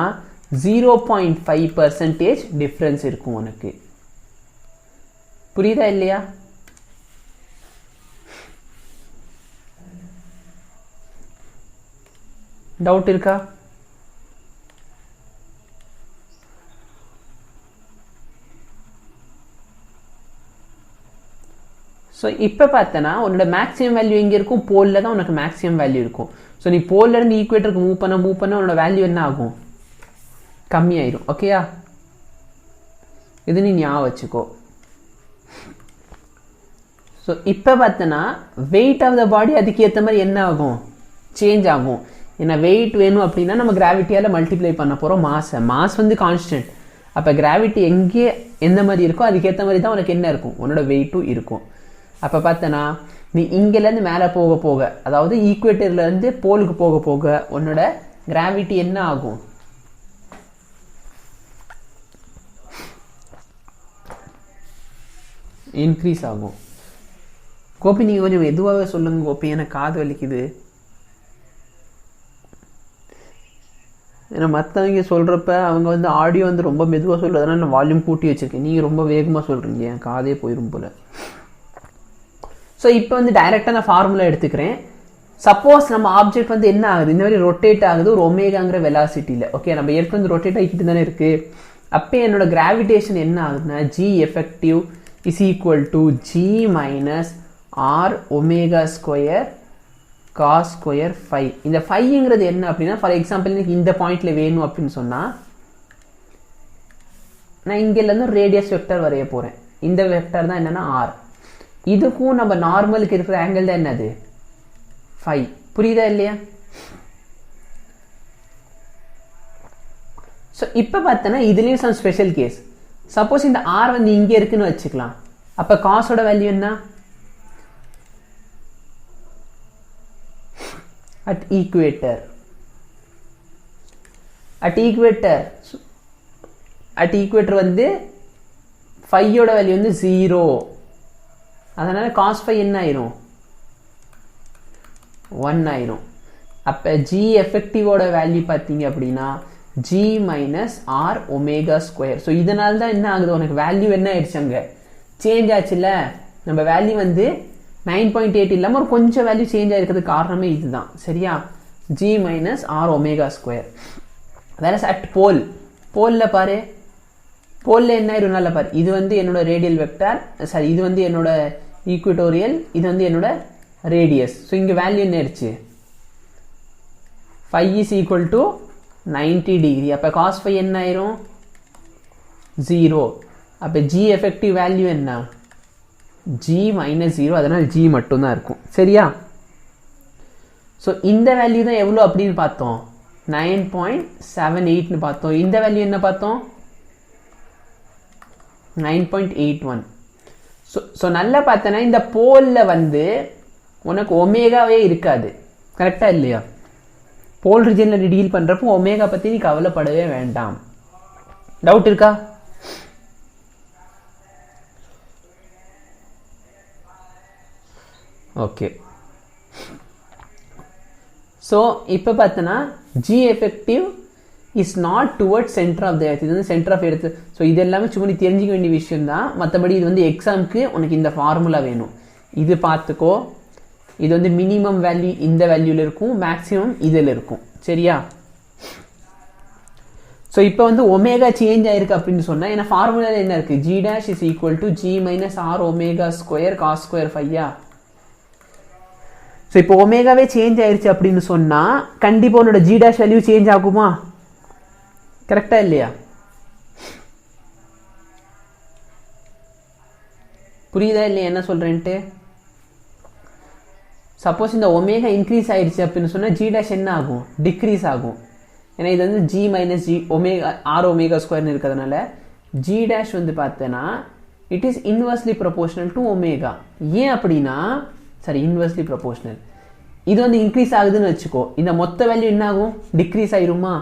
0.5% டிஃப்ரென்ஸ் இருக்கும் உனக்கு. புரியுதா இல்லையா? டவுட் இருக்கா? ஸோ இப்போ பார்த்தனா உன்னோட மேக்ஸிமம் வேல்யூ எங்கே இருக்கும்? போலில் தான் உனக்கு மேக்ஸிமம் வேல்யூ இருக்கும். ஸோ நீ போல்லேருந்து ஈக்குவேட்டருக்கு மூவ் பண்ண உன்னோட வேல்யூ என்ன ஆகும்? கம்மியாயிரும். ஓகேயா? இது நீ ஞாபகம் வச்சுக்கோ. ஸோ இப்போ பார்த்தனா வெயிட் ஆஃப் த பாடி அதுக்கு ஏற்ற மாதிரி என்ன ஆகும்? சேஞ்ச் ஆகும். ஏன்னா வெயிட் வேணும் அப்படின்னா நம்ம கிராவிட்டியால் மல்டிப்ளை பண்ண போகிறோம் மாஸ் வந்து கான்ஸ்டன்ட். அப்போ கிராவிட்டி எங்கே எந்த மாதிரி இருக்கோ அதுக்கேற்ற மாதிரி தான் உனக்கு என்ன இருக்கும்? உன்னோட வெயிட்டும் இருக்கும். அப்போ பார்த்தனா நீ இங்கேருந்து மேலே போக போக, அதாவது ஈக்குவேட்டர்லேருந்து போலுக்கு போக போக உன்னோட கிராவிட்டி என்ன ஆகும்? இன்க்ரீஸ் ஆகும். கோபி நீங்கள் கொஞ்சம் மெதுவாகவே சொல்லுங்க கோபி, எனக்கு காது வலிக்குது. ஏன்னா மற்றவங்க சொல்கிறப்ப அவங்க வந்து ஆடியோ வந்து ரொம்ப மெதுவாக சொல்கிறதுனால நான் வால்யூம் கூட்டி வச்சுருக்கேன். நீங்கள் ரொம்ப வேகமாக சொல்கிறீங்க, என் காதே போயிடும் போல். ஸோ இப்போ வந்து டைரெக்டாக நான் ஃபார்முலா எடுத்துக்கிறேன். சப்போஸ் நம்ம ஆப்ஜெக்ட் வந்து என்ன ஆகுது? இந்த மாதிரி ரொட்டேட் ஆகுது ஒரு ஒமேகாங்கிற வெலாசிட்டியில். ஓகே, நம்ம ஏற்கனவே வந்து ரொட்டேட் ஆகிக்கிட்டு தானே இருக்குது. அப்போ என்னோட கிராவிடேஷன் என்ன ஆகுதுன்னா G effective is equal to G minus R omega square cos square phi. இந்த phiங்கிறது என்ன அப்படின்னா, ஃபார் எக்ஸாம்பிள் எனக்கு இந்த பாயிண்ட்ல வேணும் அப்படின்னு சொன்னால் நான் இங்கேருந்து ரேடியஸ் வெக்டர் வரைய போகிறேன். இந்த வெக்டர் தான் என்னன்னா R. இதுக்கும் நம்ம நார்மலுக்கு இருக்கிற ஆங்கிள் தான் என்னது? phi. புரியுதா இல்லையா? ஸோ இப்போ பார்த்தோன்னா இதுலேயும் சம் ஸ்பெஷல் கேஸ். சப்போஸ் இந்த R வந்து இங்கே இருக்குன்னு வச்சுக்கலாம். அப்போ காசோட வேல்யூ என்ன? at equator. at equator வந்து phiயோட வேல்யூ வந்து 0. அதனால cos phi என்ன ஆயிரும்? 1 ஆயிரும். அப்போ G எஃபெக்டிவோட வேல்யூ பார்த்தீங்க அப்படின்னா G minus R omega square. So இதனால தான் என்ன ஆகுது? உனக்கு வேல்யூ என்ன ஆயிடுச்சு? அங்கே சேஞ்ச் ஆச்சுல்ல. நம்ம வேல்யூ வந்து 9.8 இல்லாமல் ஒரு கொஞ்சம் வேல்யூ சேஞ்ச் ஆகிருக்கிறதுக்கு காரணமே இதுதான். சரியா? G minus R omega square. வேற அட் போலில் பாரு, போலில் என்ன ஆயிரும்? நல்லா பாரு, இது வந்து என்னோட ரேடியல் வெக்டார், சாரி இது வந்து என்னோட ஈக்குவட்டோரியல், இது வந்து என்னோட ரேடியஸ். ஸோ இங்கே வேல்யூ என்ன ஆயிடுச்சு? phi is equal to 90 degree. அப்போ cos phi என்ன ஆயிரும்? 0. அப்போ G எஃபெக்டிவ் வேல்யூ என்ன? G minus 0. அதனால் G மட்டும்தான் இருக்கும். சரியா? ஸோ இந்த வேல்யூ தான் எவ்வளோ அப்படின்னு பார்த்தோம்? 9.78ன்னு பார்த்தோம். இந்த வேல்யூ என்ன பார்த்தோம்? 9.81. ஸோ நல்லா பார்த்தனா இந்த போலில் வந்து உனக்கு ஒமேகாவே இருக்காது. கரெக்டாக இல்லையா? போல் ரீஜனில் டீல் பண்ணுறப்போ ஒமேகா பற்றி நீ கவலைப்படவே வேண்டாம். டவுட் இருக்கா? ஓகே. ஸோ இப்போ பார்த்தோன்னா G effective is not towards centre of the earth. இது வந்து சென்டர் ஆஃப் எர்த். ஸோ இது எல்லாமே சும்மா நீ தெரிஞ்சிக்க வேண்டிய விஷயம் தான். மற்றபடி இது வந்து எக்ஸாமுக்கு உனக்கு இந்த ஃபார்முலா வேணும். இது பார்த்துக்கோ. இது வந்து மினிமம் வேல்யூ இந்த வேல்யூவில் இருக்கும், மேக்ஸிமம் இதில் இருக்கும். சரியா? ஸோ இப்போ வந்து ஒமேகா சேஞ்ச் ஆயிருக்கு அப்படின்னு சொன்னால், ஏன்னா ஃபார்முலாவில் என்ன இருக்குது? G dash is equal to G minus R omega square cos square phi. So இப்போ ஒமேகாவே சேஞ்ச் ஆயிடுச்சு அப்படின்னு சொன்னால் கண்டிப்பாக உன்னோட G dash வேல்யூ சேஞ்ச் ஆகுமா? கரெக்டா இல்லையா? புரியுதா இல்லையா என்ன சொல்கிறேன்ட்டு? சப்போஸ் இந்த ஒமேகா இன்க்ரீஸ் ஆயிடுச்சு அப்படின்னு சொன்னால் G dash என்ன ஆகும்? டிக்ரீஸ் ஆகும். ஏன்னா இது வந்து G minus G omega R omega ஸ்கொயர்னு இருக்கிறதுனால G dash வந்து பார்த்தேன்னா it is inversely proportional to omega. ஏன் அப்படின்னா, சரி, இன்வெர்ஸ்லி ப்ரொபோர்ஷனல். இது வந்து இன்க்ரீஸ் ஆகுதுன்னு வச்சுக்கோ, இந்த மொத்த வேல்யூ என்ன ஆகும்? டிக்ரீஸ் ஆயிருமா?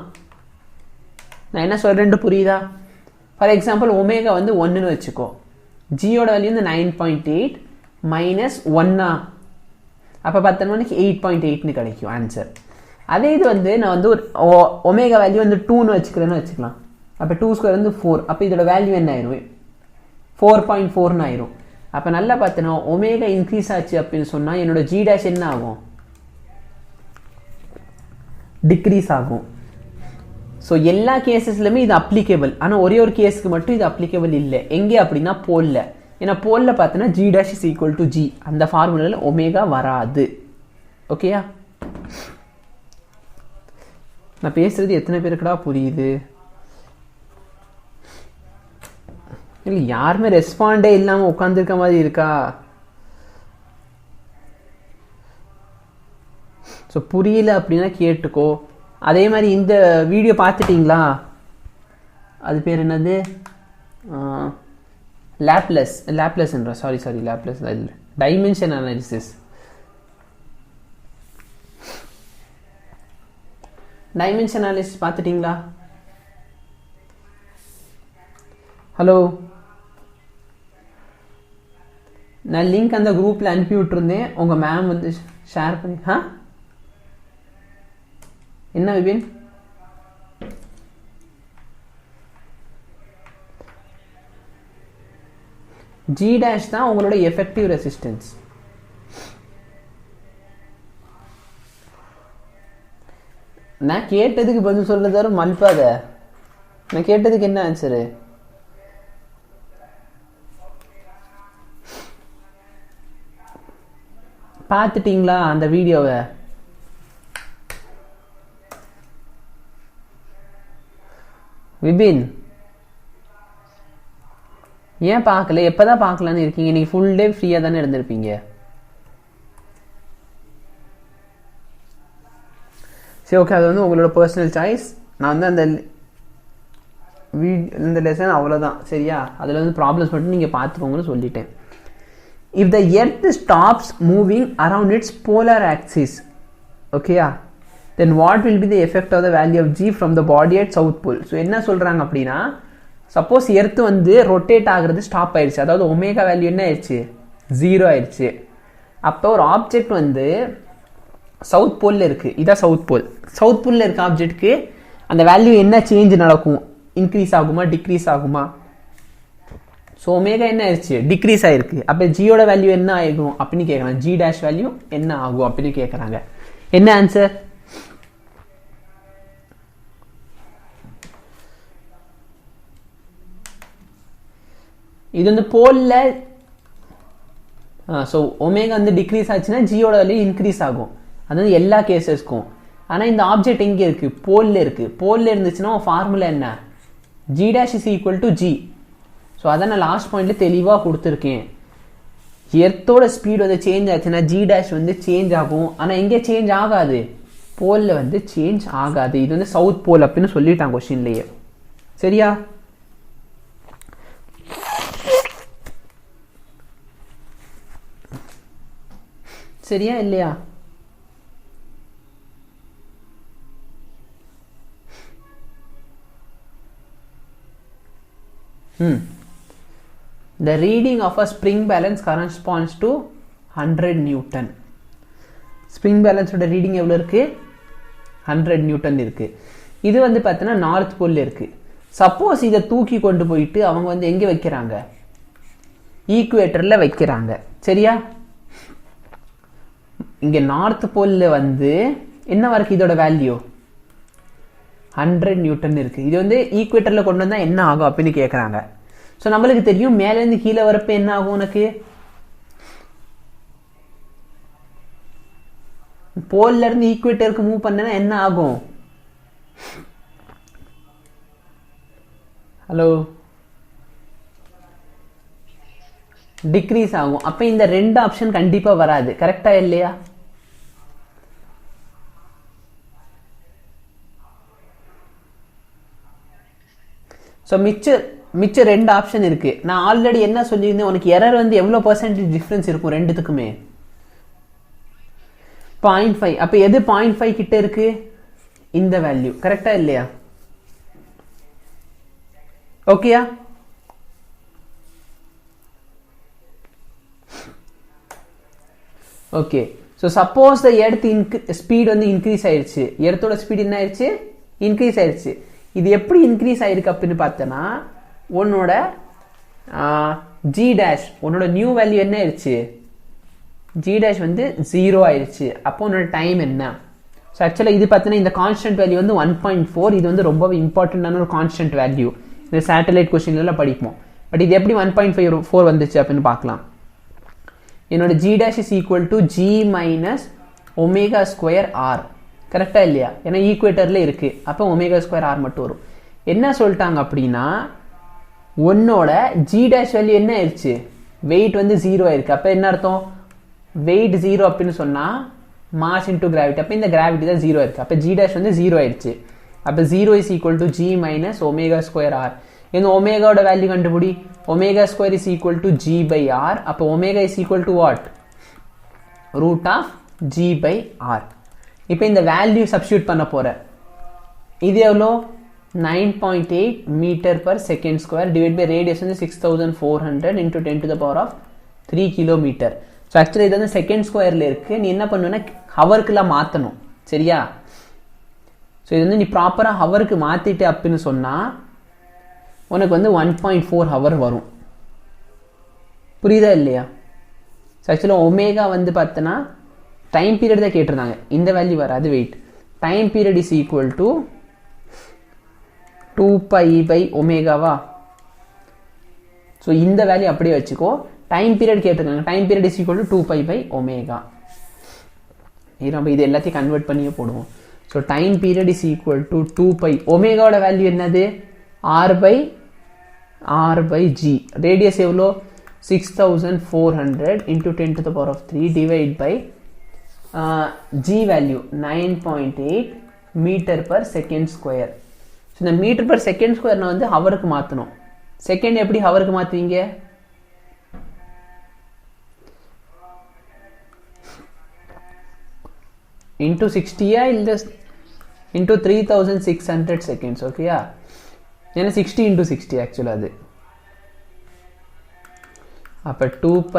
நான் என்ன சொல்கிறேன்ட்டு புரியுதா? ஃபார் எக்ஸாம்பிள் ஒமேகா வந்து 1ன்னு வச்சுக்கோ, ஜியோட வேல்யூ வந்து 9.8 மைனஸ் 1 அப்போ பார்த்தோம்னா 8.8ன்னு கிடைக்கும் ஆன்சர். அதே இது வந்து நான் வந்து ஒரு ஒமேகா வேல்யூ வந்து 2ன்னு வச்சுக்கிறேன்னு வச்சுக்கலாம். அப்போ 2 ஸ்கொயர் வந்து 4. அப்போ இதோட வேல்யூ என்ன ஆயிரும்? 4.4ன்னு ஆயிரும். அப்போ நல்லா பார்த்தோன்னா ஒமேகா இன்க்ரீஸ் ஆச்சு அப்படின்னு சொன்னால் என்னோட ஜி டேஷ் என்ன ஆகும்? டிக்ரீஸ் ஆகும். ஸோ எல்லா கேசஸ்லையுமே இது அப்ளிகேபிள். ஆனால் ஒரே ஒரு கேஸுக்கு மட்டும் இது அப்ளிகேபிள் இல்லை. எங்கே அப்படின்னா போலில். ஏன்னா போலில் பார்த்தோன்னா G dash is equal to G, அந்த ஃபார்முலாவில் ஒமேகா வராது. ஓகேயா? நான் பேசுறது எத்தனை பேருக்குடா புரியுது? இல்லை யாருமே ரெஸ்பாண்டே இல்லாமல் உட்காந்துருக்க மாதிரி இருக்கா? ஸோ புரியல அப்படின்னா கேட்டுக்கோ. அதே மாதிரி இந்த வீடியோ பார்த்துட்டிங்களா? அது பேர் என்னது? லேப்லஸ்ன்ற சாரி லேப்லஸ் இல்லை, டைமென்ஷன் அனாலிசிஸ். டைமென்ஷன் அனாலிசிஸ் பார்த்துட்டிங்களா? ஹலோ, நான் லிங்க் அந்த குரூப்பில் அனுப்பி விட்டுருந்தேன். உங்கள் மேம் வந்து ஷேர் பண்ணி. என்ன விபின்? ஜி டேஷ் தான் உங்களோட எஃபெக்டிவ் ரெசிஸ்டன்ஸ். நான் கேட்டதுக்கு பதில் சொல்றதாரு மல்பாத. நான் கேட்டதுக்கு என்ன ஆன்சரு? பார்த்துட்டீங்களா அந்த வீடியோவை? விபின் ஏன் பார்க்கல? எப்பதான் பார்க்கலான்னு இருக்கீங்க? நீங்க ஃபுல் டே ஃப்ரீயா தானே இருந்திருப்பீங்க. சரி, ஓகே, அது வந்து உங்களோட பர்சனல் சாய்ஸ். நான் வந்து அந்த இந்த லெசன் அவ்வளோதான், சரியா? அதில் வந்து ப்ராப்ளம்ஸ் மட்டும் நீங்கள் பார்த்துக்கோங்கன்னு சொல்லிட்டேன். If the earth stops moving around its polar axis, okay, then what will be the effect of the value of g from the body at south pole? So என்ன சொல்றாங்க அப்படின்னா, சப்போஸ் எர்த் வந்து rotate ஆகுறது stop ஆயிடுச்சு, அதாவது omega value என்ன ஆயிடுச்சு? 0 ஆயிடுச்சு. அப்போ ஒரு ஆப்ஜெக்ட் வந்து சவுத் போல்ல இருக்கு, இதான் சவுத் போல். சவுத் போல்ல இருக்க ஆப்ஜெக்ட்க்கு அந்த வேல்யூ என்ன சேஞ்ச் நடக்கும்? இன்க்ரீஸ் ஆகுமா டிக்ரீஸ் ஆகுமா? ஸோ ஒமேகா என்ன ஆயிடுச்சு? டிக்ரீஸ் ஆயிருக்கு. அப்போ ஜியோட வேல்யூ என்ன ஆகும் அப்படின்னு கேட்குறாங்க. ஜி டேஷ் வேல்யூ என்ன ஆகும் அப்படின்னு கேட்குறாங்க. என்ன ஆன்சர்? இது வந்து போல்ல. ஸோ ஒமேகா வந்து டிக்ரீஸ் ஆச்சுன்னா ஜியோட வேல்யூ இன்க்ரீஸ் ஆகும். அது வந்து எல்லா கேசஸ்க்கும். ஆனால் இந்த ஆப்ஜெக்ட் எங்கே இருக்கு? போல்ல இருக்கு. போல்ல இருந்துச்சுன்னா ஃபார்முலா என்ன? G dash is equal to G. So அதை நான் லாஸ்ட் பாயிண்ட்ல தெளிவாக கொடுத்துருக்கேன். எர்த்தோட ஸ்பீட் வந்து சேஞ்ச் ஆச்சுன்னா ஜி டேஷ் வந்து சேஞ்ச் ஆகும். ஆனால் எங்கே சேஞ்ச் ஆகாது? போலில் வந்து சேஞ்ச் ஆகாது. இது வந்து சவுத் போல் அப்படின்னு சொல்லிட்டாங்க கொஸ்டின்லேயே, சரியா? சரியா இல்லையா? The reading of a spring balance corresponds to 100 Newton. Spring பேலன்ஸோட ரீடிங் எவ்வளோ இருக்கு? 100 நியூட்டன் இருக்கு. இது வந்து பார்த்தீங்கன்னா நார்த் போல்ல இருக்கு. சப்போஸ் இதை தூக்கி கொண்டு போயிட்டு அவங்க வந்து எங்கே வைக்கிறாங்க? ஈக்குவேட்டரில் வைக்கிறாங்க, சரியா? இங்கே நார்த் போல்ல வந்து என்ன வரைக்கும் இதோட வேல்யூ? 100 நியூட்டன் இருக்கு. இது வந்து ஈக்குவேட்டரில் கொண்டு வந்தால் என்ன ஆகும் அப்படின்னு கேட்குறாங்க. ஸோ நம்மளுக்கு தெரியும் மேலேருந்து கீழே வரப்ப என்ன ஆகும்? உனக்கு போல்ல இருந்து ஈக்குவேட்டருக்கு மூவ் பண்ணனா என்ன ஆகும்? ஹலோ, டிக்ரீஸ் ஆகும். அப்ப இந்த ரெண்டு ஆப்ஷன் கண்டிப்பா வராது, கரெக்டா இல்லையா? ஸோ மிச்ச ரெண்டு ஆப்ஷன் இருக்கு. நான் ஆல்ரெடி என்ன சொல்லியிருந்தேன், உனக்கு எரர் வந்து எவ்வளோ பர்சன்டேஜ் டிஃப்ரென்ஸ் இருக்கும் ரெண்டுத்துக்குமே? 0.5. அப்போ எது 0.5 கிட்ட இருக்கு? இந்த வேல்யூ, கரெக்டா இல்லையா? ஓகேயா? Okay, so suppose the earth speed வந்து இன்க்ரீஸ் ஆயிடுச்சு, எர்த்தோட ஸ்பீட் என்ன ஆயிடுச்சு, இன்க்ரீஸ் ஆயிடுச்சு. இது எப்படி இன்க்ரீஸ் ஆயிருக்கு அப்படின்னு பார்த்தோன்னா, உன்னோட ஜி டேஷ், உன்னோட நியூ வேல்யூ என்ன ஆயிடுச்சு, ஜி டேஷ் வந்து 0 ஆயிடுச்சு. அப்போ உன்னோட டைம் என்ன? ஸோ ஆக்சுவலாக இது பார்த்தீங்கன்னா இந்த கான்ஸ்டன்ட் வேல்யூ வந்து 1.4. இது வந்து ரொம்ப இம்பார்ட்டண்டான ஒரு கான்ஸ்டன்ட் வேல்யூ. இந்த சேட்டலைட் கொஸ்டின்லாம் படிப்போம். பட் இது எப்படி 1.4 வந்துச்சு அப்படின்னு பார்க்கலாம். என்னோட G dash is equal to G minus omega square R. கரெக்டாக இல்லையா? ஏன்னா ஈக்குவேட்டரில் இருக்குது. அப்போ ஒமேகா ஸ்கொயர் ஆர் மட்டும் வரும். என்ன சொல்லிட்டாங்க அப்படின்னா, உன்னோட ஜி டேஷ் வேல்யூ என்ன ஆயிடுச்சு, வெயிட் வந்து 0 ஆயிருக்கு. அப்போ என்ன அர்த்தம், வெயிட் 0 அப்படின்னு சொன்னால் மாஸ் இன்டூ கிராவிட்டி. அப்போ இந்த கிராவிட்டி தான் 0 இருக்குது. அப்போ ஜி டேஷ் வந்து 0 ஆயிடுச்சு. அப்போ 0 is equal to G minus omega square R. இந்த ஒமேகாவோட வேல்யூ கண்டுபிடி. Omega square is equal to G by R. அப்போ omega is equal to what, root of G by R. இப்போ இந்த வேல்யூ சப்ஸ்டியூட் பண்ண போகிறேன். இது எவ்வளோ, 9.8 metre per second square divide by radius வந்து 6400 into 10 to the power of 3 kilometre. So actually இது வந்து செகண்ட் ஸ்கொயரில் இருக்குது. நீ என்ன பண்ணுவேன்னா ஹவருக்குலாம் மாற்றணும். சரியா? ஸோ இது வந்து நீ ப்ராப்பராக ஹவருக்கு மாற்றிட்டு அப்படின்னு சொன்னால் உனக்கு வந்து 1.4 ஹவர் வரும். புரியுதா இல்லையா? ஸோ ஆக்சுவலாக ஒமேகா வந்து பார்த்தோன்னா டைம் பீரியட் தான் கேட்டிருந்தாங்க. இந்த வேல்யூ வராது, wait. Time period is equal to 2π by ஒமேகாவா. ஸோ இந்த வேல்யூ அப்படியே வச்சுக்கோ. டைம் பீரியட் கேட்டிருக்காங்க. Time period is equal to 2π by omega. நம்ம இது எல்லாத்தையும் கன்வெர்ட் பண்ணியே போடுவோம். So time period is equal to 2π. ஒமேகாவோட வேல்யூ என்னது, r by g. ரேடியஸ் எவ்வளோ, 6400 into 10 to the power of 3 divide by g value 9.8 metre per second square. So இந்த metre per second square நான் வந்து ஹவருக்கு மாற்றணும். செகண்ட் எப்படி ஹவருக்கு மாற்றுவீங்க, இன்டூ 60யா இல்லை இன்டூ 3600 செகண்ட்ஸ். ஓகேயா? ஏன்னா 60 இன்டூ 60 ஆக்சுவலாக அது. அப்போ 2π.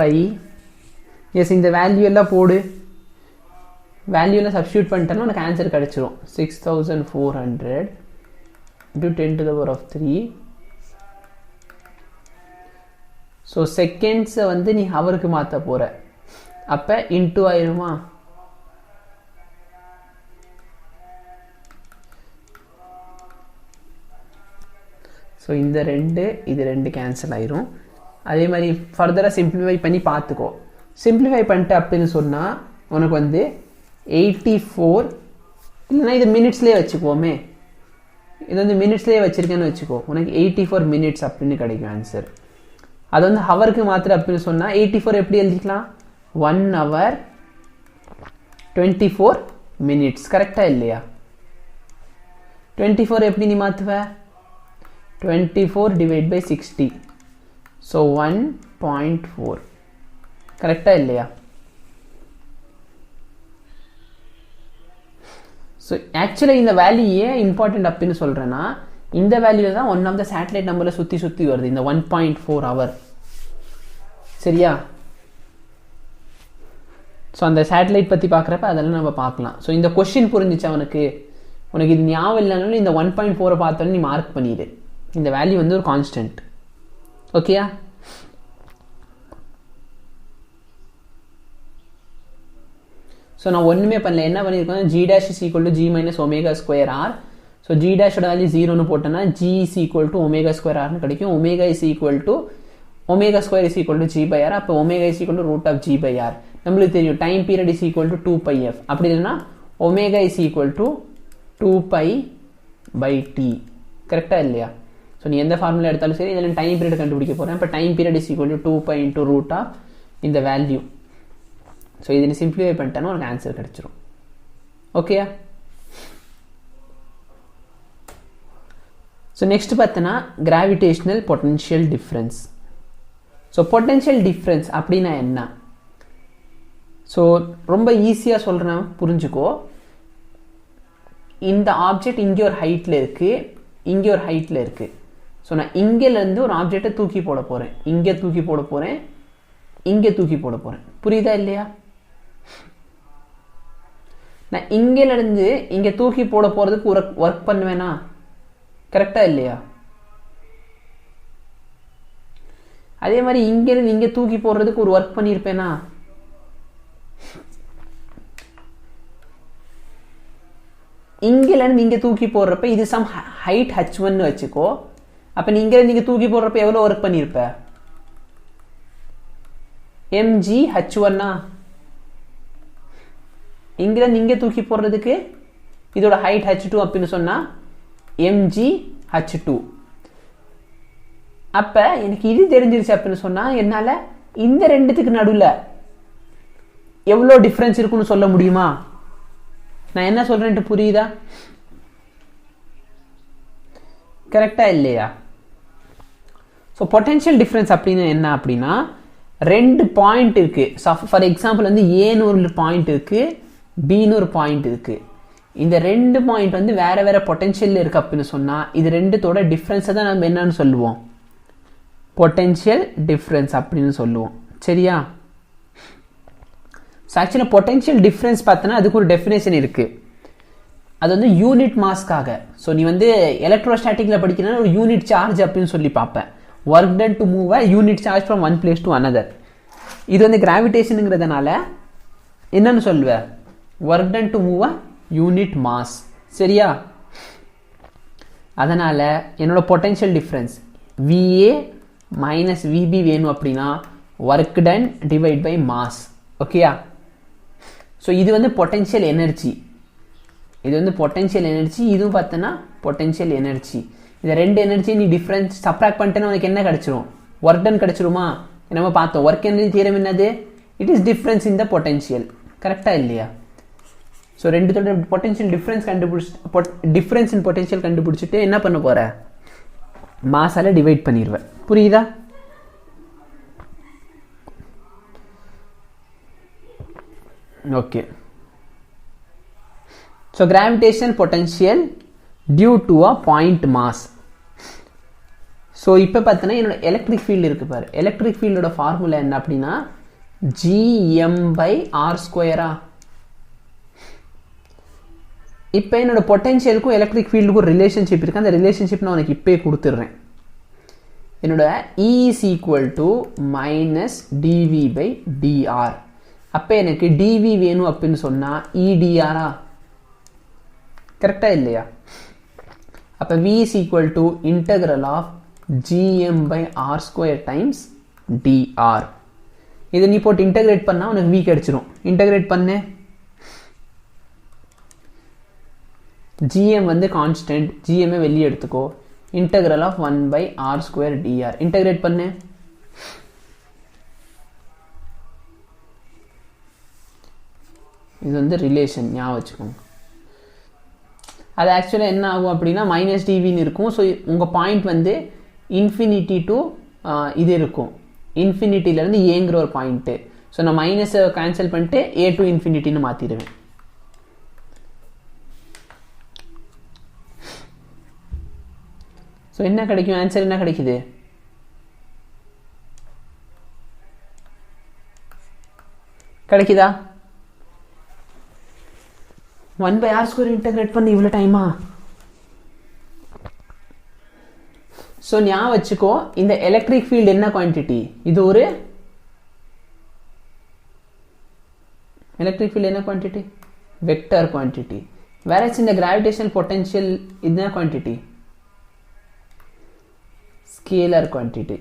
எஸ், இந்த வேல்யூ எல்லாம் போடு. வேல்யூ எல்லாம் சப்ஸ்டியூட் பண்ணிட்டேன்னா உனக்கு ஆன்சர் கிடச்சிரும். 6400 into 10 to the power of 3. So செகண்ட்ஸை வந்து நீ ஹவருக்கு மாற்ற போகிற. அப்போ இன்டூ ஆயிருமா. ஸோ இந்த இது ரெண்டு கேன்சல் ஆயிரும். அதே மாதிரி ஃபர்தராக சிம்பிளிஃபை பண்ணி பார்த்துக்கோ. சிம்பிளிஃபை பண்ணிட்டு அப்படின்னு சொன்னால் உனக்கு வந்து 84, இல்லைனா இது மினிட்ஸ்லேயே வச்சுக்கோமே. இது வந்து மினிட்ஸ்லேயே வச்சுருக்கேன்னு வச்சுக்கோ. உனக்கு 84 மினிட்ஸ் அப்படின்னு கிடைக்கும் ஆன்சர். அது வந்து ஹவருக்கு மாத்திர அப்படின்னு சொன்னால் 84 எப்படி எழுதிக்கலாம், 1 hour 24 minutes. கரெக்டாக இல்லையா? 24 எப்படி நீ மாற்றுவ, 24 டிவைட் பை 60. ஸோ 1.4. கரெக்டாக இல்லையா? ஸோ ஆக்சுவலாக இந்த வேல்யூ ஏன் இம்பார்ட்டன்ட் அப்படின்னு சொல்கிறேன்னா, இந்த வேல்யூ தான் ஒன் ஆஃப் த சேட்டலைட் நம்பரில் சுற்றி வருது, இந்த 1.4 hour. சரியா? ஸோ அந்த சேட்டலைட் பற்றி பார்க்குறப்ப அதெல்லாம் நம்ம பார்க்கலாம். ஸோ இந்த கொஸ்டின் புரிஞ்சிச்சா உனக்கு இது ஞாபகம் இல்லைனாலும் இந்த 1.4 பார்த்தாலும் நீ மார்க் பண்ணிடு. இந்த வேல்யூ வந்து ஒரு கான்ஸ்டன்ட். ஓகேயா? ஸோ நான் ஒன்றுமே பண்ணல. என்ன பண்ணியிருக்கோம், G dash is equal to G minus omega square R. So G டேஷோட வேல்யூ 0ன்னு போட்டோன்னா G is equal to omega square ஆர்னு கிடைக்கும். Omega is equal to omega square is equal to G by R. அப்போ omega is equal to root of G by R. நம்மளுக்கு தெரியும் time period is equal to 2πf. அப்படி இல்லைன்னா omega is equal to 2π by T. கரெக்டாக இல்லையா? So நீ எந்த formula எடுத்தாலும் சரி, இதில் டைம் பீரியட் கண்டுபிடிக்க போகிறேன். இப்போ time period is equal to 2π into root of இந்த வேல்யூ. ஸோ இதை நீ சிம்பிளிஃபை பண்ணிட்டேன்னா உனக்கு ஆன்சர் கிடச்சிரும். ஓகேயா? ஸோ நெக்ஸ்ட் பார்த்தோன்னா gravitational potential difference. So potential difference அப்படின்னா என்ன? ஸோ ரொம்ப ஈஸியாக சொல்கிறேன், புரிஞ்சுக்கோ. இந்த ஆப்ஜெக்ட் இங்கே ஒரு ஹைட்டில் இருக்குது, இங்கே ஒரு ஹைட்டில் இருக்குது. ஸோ நான் இங்கேருந்து ஒரு ஆப்ஜெக்டை தூக்கி போட போகிறேன், இங்கே தூக்கி போட போகிறேன், இங்கே தூக்கி போட போகிறேன். புரியுதா இல்லையா? நான் இங்கிருந்து இங்கே தூக்கி போட போகிறதுக்கு ஒர்க் பண்ணுவேனா? கரெக்டாக இல்லையா? அதே மாதிரி இங்கிருந்து இங்கே தூக்கி போடுறதுக்கு ஒரு ஒர்க் பண்ணியிருப்பேனா? இங்கிருந்து இங்கே தூக்கி போடுறப்ப இது சம் ஹைட் h1 வச்சுக்கோ. அப்போ நீ இங்கிருந்து இங்கே தூக்கி போடுறப்ப எவ்வளோ ஒர்க் பண்ணியிருப்ப? mg h1. இங்கிருந்து இங்கே தூக்கி போடுறதுக்கு இதோட ஹைட் h2 அப்படின்னு சொன்னா mg h2. அப்ப எனக்கு இது தெரிஞ்சிருச்சு அப்படின்னு சொன்னா என்னால இந்த ரெண்டுத்துக்கு நடுவில் எவ்வளோ டிஃப்ரென்ஸ் இருக்குன்னு சொல்ல முடியுமா? நான் என்ன சொல்றேன்ட்டு புரியுதா? கரெக்டா இல்லையா? ஸோ பொட்டென்ஷியல் டிஃப்ரென்ஸ் அப்படின்னு என்ன அப்படின்னா, ரெண்டு பாயிண்ட் இருக்கு. ஃபார் எக்ஸாம்பிள் வந்து ஏன்னு ஒரு பாயிண்ட் இருக்கு, பின்னு ஒரு பாயிண்ட் இருக்கு. இந்த ரெண்டு பாயிண்ட் வந்து வேற வேற பொட்டென்ஷியல் இருக்கு அப்படின்னு சொன்னா இது ரெண்டுத்தோட டிஃப்ரென்ஸை தான் நம்ம என்னன்னு சொல்லுவோம்? பொட்டென்ஷியல் டிஃப்ரென்ஸ் அப்படின்னு சொல்லுவோம். சரியா? ஸோ ஆக்சுவலாக பொட்டென்ஷியல் டிஃப்ரென்ஸ் பார்த்தோன்னா அதுக்கு ஒரு டெஃபினேஷன் இருக்குது. அது வந்து யூனிட் மாஸ்க்காக. ஸோ நீ வந்து எலக்ட்ரோஸ்டாட்டிக்கில் படிக்கிறனா ஒரு யூனிட் சார்ஜ் அப்படின்னு சொல்லி பார்ப்பேன். Work done to move a unit charge from one place to another. இது வந்து கிராவிடேஷனுங்கிறதுனால என்னன்னு சொல்லுவேன்? Work done to move a unit mass. சரியா? அதனால என்னோட potential difference VA minus VB வேணும் அப்படின்னா work done divide by mass. ஓகேயா? ஸோ இது வந்து பொட்டென்ஷியல் எனர்ஜி. இது வந்து பொட்டென்ஷியல் எனர்ஜி. இதுவும் பார்த்தோன்னா பொட்டென்ஷியல் எனர்ஜி. இந்த ரெண்டு எனர்ஜி நீ டிஃப்ரென்ஸ் சப்ராக்ட் பண்ணிட்டேன்னா உனக்கு என்ன கிடைச்சிரும்? ஒர்க் டன் கிடைச்சிருமா? நம்ம பார்த்தோம் ஒர்க் எனர்ஜி தியரம் என்னது? It is difference in the potential. கரெக்டாக இல்லையா? ஸோ ரெண்டுத்தோட பொட்டென்ஷியல் டிஃப்ரென்ஸ் இன் பொட்டென்ஷியல் கண்டுபிடிச்சிட்டு என்ன பண்ண போற? மாஸால டிவைட் பண்ணிடுவேன். புரியுதா? Okay. So gravitational potential due to a point mass. So இப்போ பார்த்தீங்கன்னா என்னோட எலக்ட்ரிக் ஃபீல்டு இருக்கு பாரு. எலக்ட்ரிக் ஃபீல்டோட ஃபார்முலா என்ன அப்படின்னா gm/r². இப்போ என்னோட பொட்டென்ஷியலுக்கும் எலக்ட்ரிக் ஃபீல்டுக்கும் ஒரு ரிலேஷன்ஷிப் இருக்கு. அந்த ரிலேஷன்ஷிப் நான் உனக்கு இப்போயே கொடுத்துட்றேன். என்னோட E is equal to minus dV/dr. அப்போ எனக்கு dV வேணும் அப்படின்னு சொன்னா EdR. கரெக்டா இல்லையா? அப்போ V is equal to integral of gm/r² times dr. இதை நீ போட்டு இன்டகிரேட் பண்ணா உனக்கு V கிடைச்சிரும். இன்டகிரேட் பண்ணு. gm வந்து கான்ஸ்டன்ட், gm வெளியே எடுத்துக்கோ. integral of 1/r² dr. Integrate பண்ணு. இது வந்து ரிலேஷன், ஞாபகம் வச்சுக்கோங்க. அது ஆக்சுவலாக என்ன ஆகும் அப்படின்னா மைனஸ் டிவின்னு இருக்கும். ஸோ உங்கள் பாயிண்ட் வந்து இன்ஃபினிட்டி டு இது இருக்கும், இன்ஃபினிட்டிலேருந்து ஏங்கிற ஒரு பாயிண்ட்டு. ஸோ நான் மைனஸை கேன்சல் பண்ணிட்டு A to இன்ஃபினிட்டின்னு மாற்றிடுவேன். ஸோ என்ன கிடைக்கும்? ஆன்சர் என்ன கிடைக்குது? கிடைக்குதா? 1/r² இன்டகிரேட் பண்ணி இவ்வளோ டைமா? ஸோ ஞாபகம் வச்சுக்கோ, இந்த எலக்ட்ரிக் ஃபீல்டு என்ன குவான்டிட்டி? இது ஒரு எலக்ட்ரிக் ஃபீல்டு என்ன குவான்டிட்டி? Vector quantity. வேற இந்த கிராவிடேஷனல் பொட்டென்ஷியல் என்ன குவான்டிட்டி? Scalar quantity.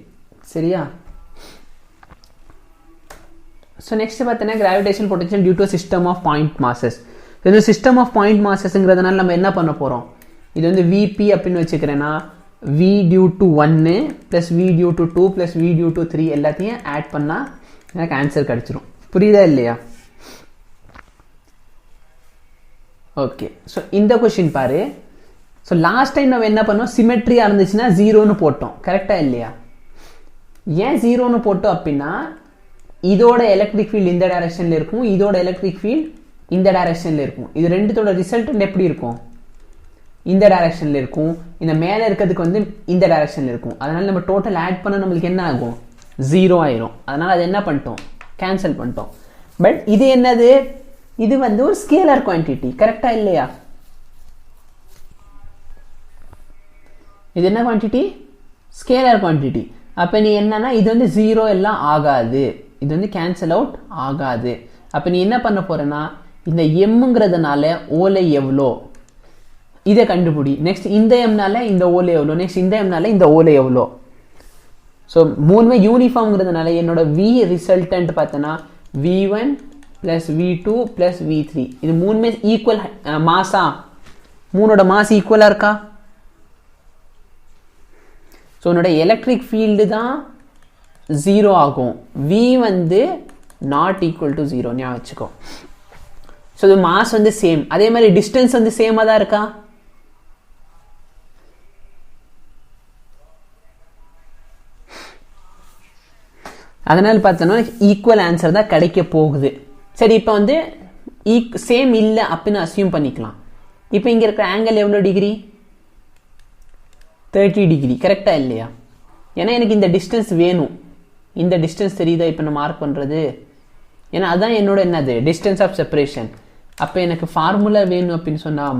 சரியா? ஸோ நெக்ஸ்ட் பார்த்தீங்கன்னா gravitational potential due to system of point masses. இந்த சிஸ்டம் ஆஃப் பாயிண்ட் மாசஸ்ங்கிறதுனால நம்ம என்ன பண்ண போகிறோம்? இது வந்து VP அப்படின்னு வச்சுக்கிறேன்னா V due to 1 plus V due to 2 plus V due to 3 எல்லாத்தையும் ஆட் பண்ணால் எனக்கு ஆன்சர் கிடச்சிரும். புரியுதா இல்லையா? ஓகே. ஸோ இந்த கொஷின் பாரு. ஸோ லாஸ்ட் டைம் நம்ம என்ன பண்ணோம்? சிமெட்ரியாக இருந்துச்சுன்னா 0ன்னு போட்டோம். கரெக்டாக இல்லையா? ஏன் 0ன்னு போட்டோம் அப்படின்னா இதோட எலக்ட்ரிக் ஃபீல்டு இந்த டைரக்ஷனில் இருக்கும், இதோட எலக்ட்ரிக் ஃபீல்டு இந்த டைரக்ஷனில் இருக்கும். இது ரெண்டுத்தோட ரிசல்ட் எப்படி இருக்கும்? இந்த டைரக்ஷனில் இருக்கும். இந்த மேலே இருக்கிறதுக்கு வந்து இந்த டைரக்ஷனில் இருக்கும். அதனால நம்ம டோட்டல் ஆட் பண்ண நம்மளுக்கு என்ன ஆகும்? 0 ஆயிரும். அதனால அது என்ன பண்ணிட்டோம்? கேன்சல் பண்ணிட்டோம். பட் இது என்னது? இது வந்து ஒரு ஸ்கேலர் குவான்டிட்டி, கரெக்டா இல்லையா? இது என்ன குவான்டிட்டி? Scalar quantity. அப்போ நீ என்னன்னா இது வந்து 0 எல்லாம் ஆகாது, இது வந்து கேன்சல் அவுட் ஆகாது. அப்போ நீ என்ன பண்ண போறேன்னா இந்த எம்ங்கிறதுனால ஓலை எவ்வளோ இதை கண்டுபிடி. நெக்ஸ்ட் இந்த எம்னால இந்த ஓலை எவ்வளோ, நெக்ஸ்ட் இந்த எம்னால இந்த ஓலை எவ்வளோ. ஸோ மூணுமே யூனிஃபார்ம்ங்கிறதுனால என்னோட வி ரிசல்டன்ட் பார்த்தோன்னா V1 + V2 + V3. இது மூணுமே ஈக்குவல் மாஸா? மூணோட மாஸ் ஈக்குவலாக இருக்கா? ஸோ உன்னோட எலக்ட்ரிக் ஃபீல்டு தான் 0 ஆகும், V வந்து நாட் ஈக்குவல் டு 0 ஞாபகம் வச்சுக்கோ. ஸோ இது மாஸ் வந்து சேம், அதே மாதிரி டிஸ்டன்ஸ் வந்து சேமாக தான் இருக்கா? அதனால பார்த்தோன்னா ஈக்குவல் ஆன்சர் தான் கிடைக்க போகுது. சரி, இப்போ வந்து சேம் இல்லை அப்படின்னு அசியூம் பண்ணிக்கலாம். இப்போ இங்கே இருக்கிற ஆங்கிள் எவ்வளோ டிகிரி? 30 டிகிரி, கரெக்டாக இல்லையா? ஏன்னா எனக்கு இந்த டிஸ்டன்ஸ் வேணும். இந்த டிஸ்டன்ஸ் தெரியுதா இப்போ நான் மார்க் பண்ணுறது? ஏன்னா அதுதான் என்னோட என்னது டிஸ்டன்ஸ் ஆஃப் செப்பரேஷன். அப்போ எனக்கு ஃபார்முலா வேணும் அப்படின்னு சொன்னால்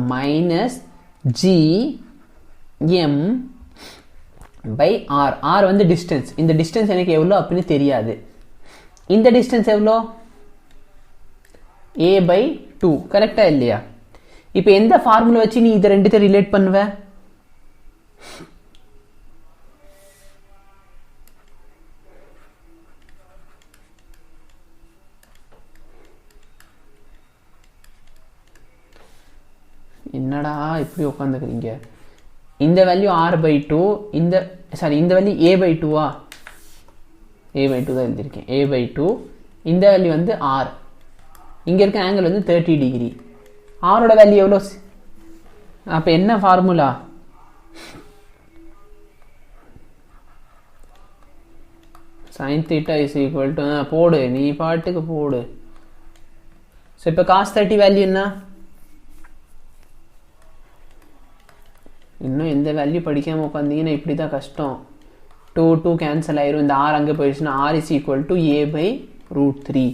-GM/R. ஆர் வந்து டிஸ்டன்ஸ். இந்த டிஸ்டன்ஸ் எனக்கு எவ்வளோ அப்படின்னு தெரியாது. இந்த டிஸ்டன்ஸ் எவ்வளோ? A/2, கரெக்டா இல்லையா? இப்போ எந்த ஃபார்முலா வச்சு நீ இதை ரெண்டுத்தை ரிலேட் பண்ணுவ? என்னடா இப்படி உட்காந்துக்கிறீங்க? இந்த வேல்யூ R/2, இந்த வேல்யூ A/2வா? A/2 தான் எழுதியிருக்கேன். A/2, இந்த வேல்யூ வந்து R. இங்கே இருக்க ஆங்கிள் வந்து 30 டிகிரி. ஆரோட வேல்யூ எவ்வளோ? அப்போ என்ன ஃபார்முலா? sin θ = போடு, நீ பாட்டுக்கு போடு. ஸோ இப்போ cos 30 வேல்யூ என்ன? இன்னும் எந்த வேல்யூ படிக்காமல் உட்காந்தீங்கன்னா இப்படி தான் கஷ்டம். 2 கேன்சல் ஆயிரும். இந்த R அங்கே போயிடுச்சுன்னா R = A/√3.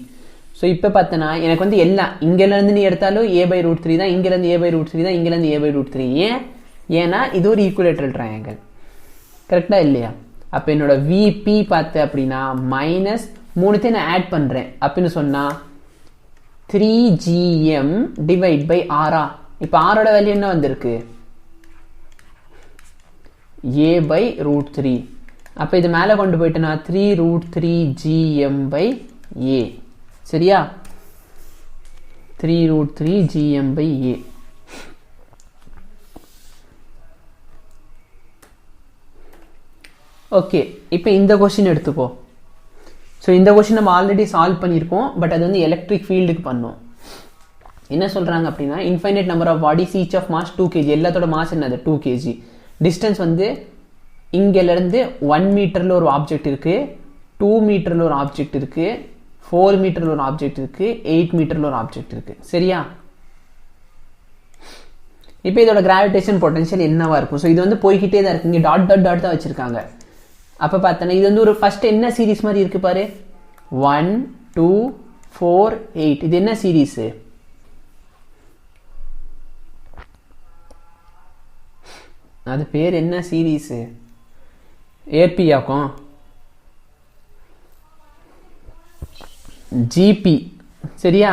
ஸோ இப்போ பார்த்தனா எனக்கு வந்து எல்லாம் இங்கேருந்து நீ எடுத்தாலும் A/√3 தான், இங்கேருந்து A/√3 தான், இங்கேருந்து A/√3. ஏன்னா இது ஒரு ஈக்குவலேட்டரல் ட்ரையாங்கிள், கரெக்டாக இல்லையா? அப்போ என்னோட VP பார்த்து அப்படின்னா மைனஸ் 3 நான் ஆட் பண்ணுறேன் அப்படின்னு சொன்னால் 3GM/R. இப்போ ஆரோட வேல்யூ என்ன வந்திருக்கு? A/√3. அப்போ இது மேலே கொண்டு போயிட்டேன்னா 3√3GM/A. சரியா? 3√3GM/A. ஓகே, இப்போ இந்த கொஸ்டின் எடுத்துக்கோ. ஸோ இந்த கொஸ்டின் நம்ம ஆல்ரெடி சால்வ் பண்ணியிருக்கோம், பட் அது வந்து எலக்ட்ரிக் ஃபீல்டுக்கு பண்ணோம். என்ன சொல்கிறாங்க அப்படின்னா infinite number of bodies each of mass 2 kg. எல்லாத்தோட மாஸ் என்னது? 2 kg. டிஸ்டன்ஸ் வந்து இங்கேருந்து 1 மீட்டரில் ஒரு ஆப்ஜெக்ட் இருக்குது, 2 மீட்டரில் ஒரு ஆப்ஜெக்ட் இருக்குது, 4 மீட்டரில் ஒரு ஆப்ஜெக்ட் இருக்குது, 8 மீட்டரில் ஒரு ஆப்ஜெக்ட் இருக்குது. சரியா? இப்போ இதோட கிராவிடேஷன் பொட்டன்ஷியல் என்னவா இருக்கும்? ஸோ இது வந்து போய்கிட்டே தான் இருக்கு. இங்கே டாட் டாட் டாட் தான் வச்சுருக்காங்க. அப்போ பார்த்தோன்னா இது வந்து ஒரு ஃபர்ஸ்ட் என்ன சீரீஸ் மாதிரி இருக்குது பாரு. 1 2 4 8. இது என்ன சீரீஸு? அது பேர் என்ன சீரீஸு? ஏபி ஆக்கும், ஜிபி. சரியா?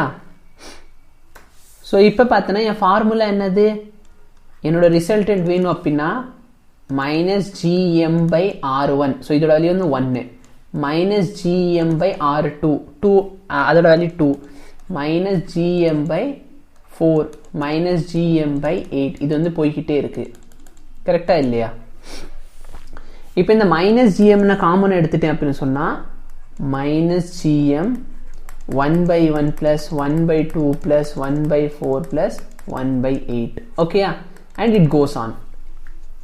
ஸோ இப்போ பார்த்தோன்னா என் ஃபார்முலா என்னது? என்னோட ரிசல்டன்ட் வேணும் அப்படின்னா -GM/R1. ஸோ இதோட வேல்யூ வந்து 1. -GM/R2, 2 அதோட வேல்யூ 2. -GM/4, -GM/8. இது வந்து போய்கிட்டே இருக்கு, கரெக்டாக இல்லையா? இப்போ இந்த -GM காமன் எடுத்துட்டேன் அப்படின்னு சொன்னால் -GM 1/1 + 1/2 + 1/4 + 1/8. ஓகேயா? And it goes on.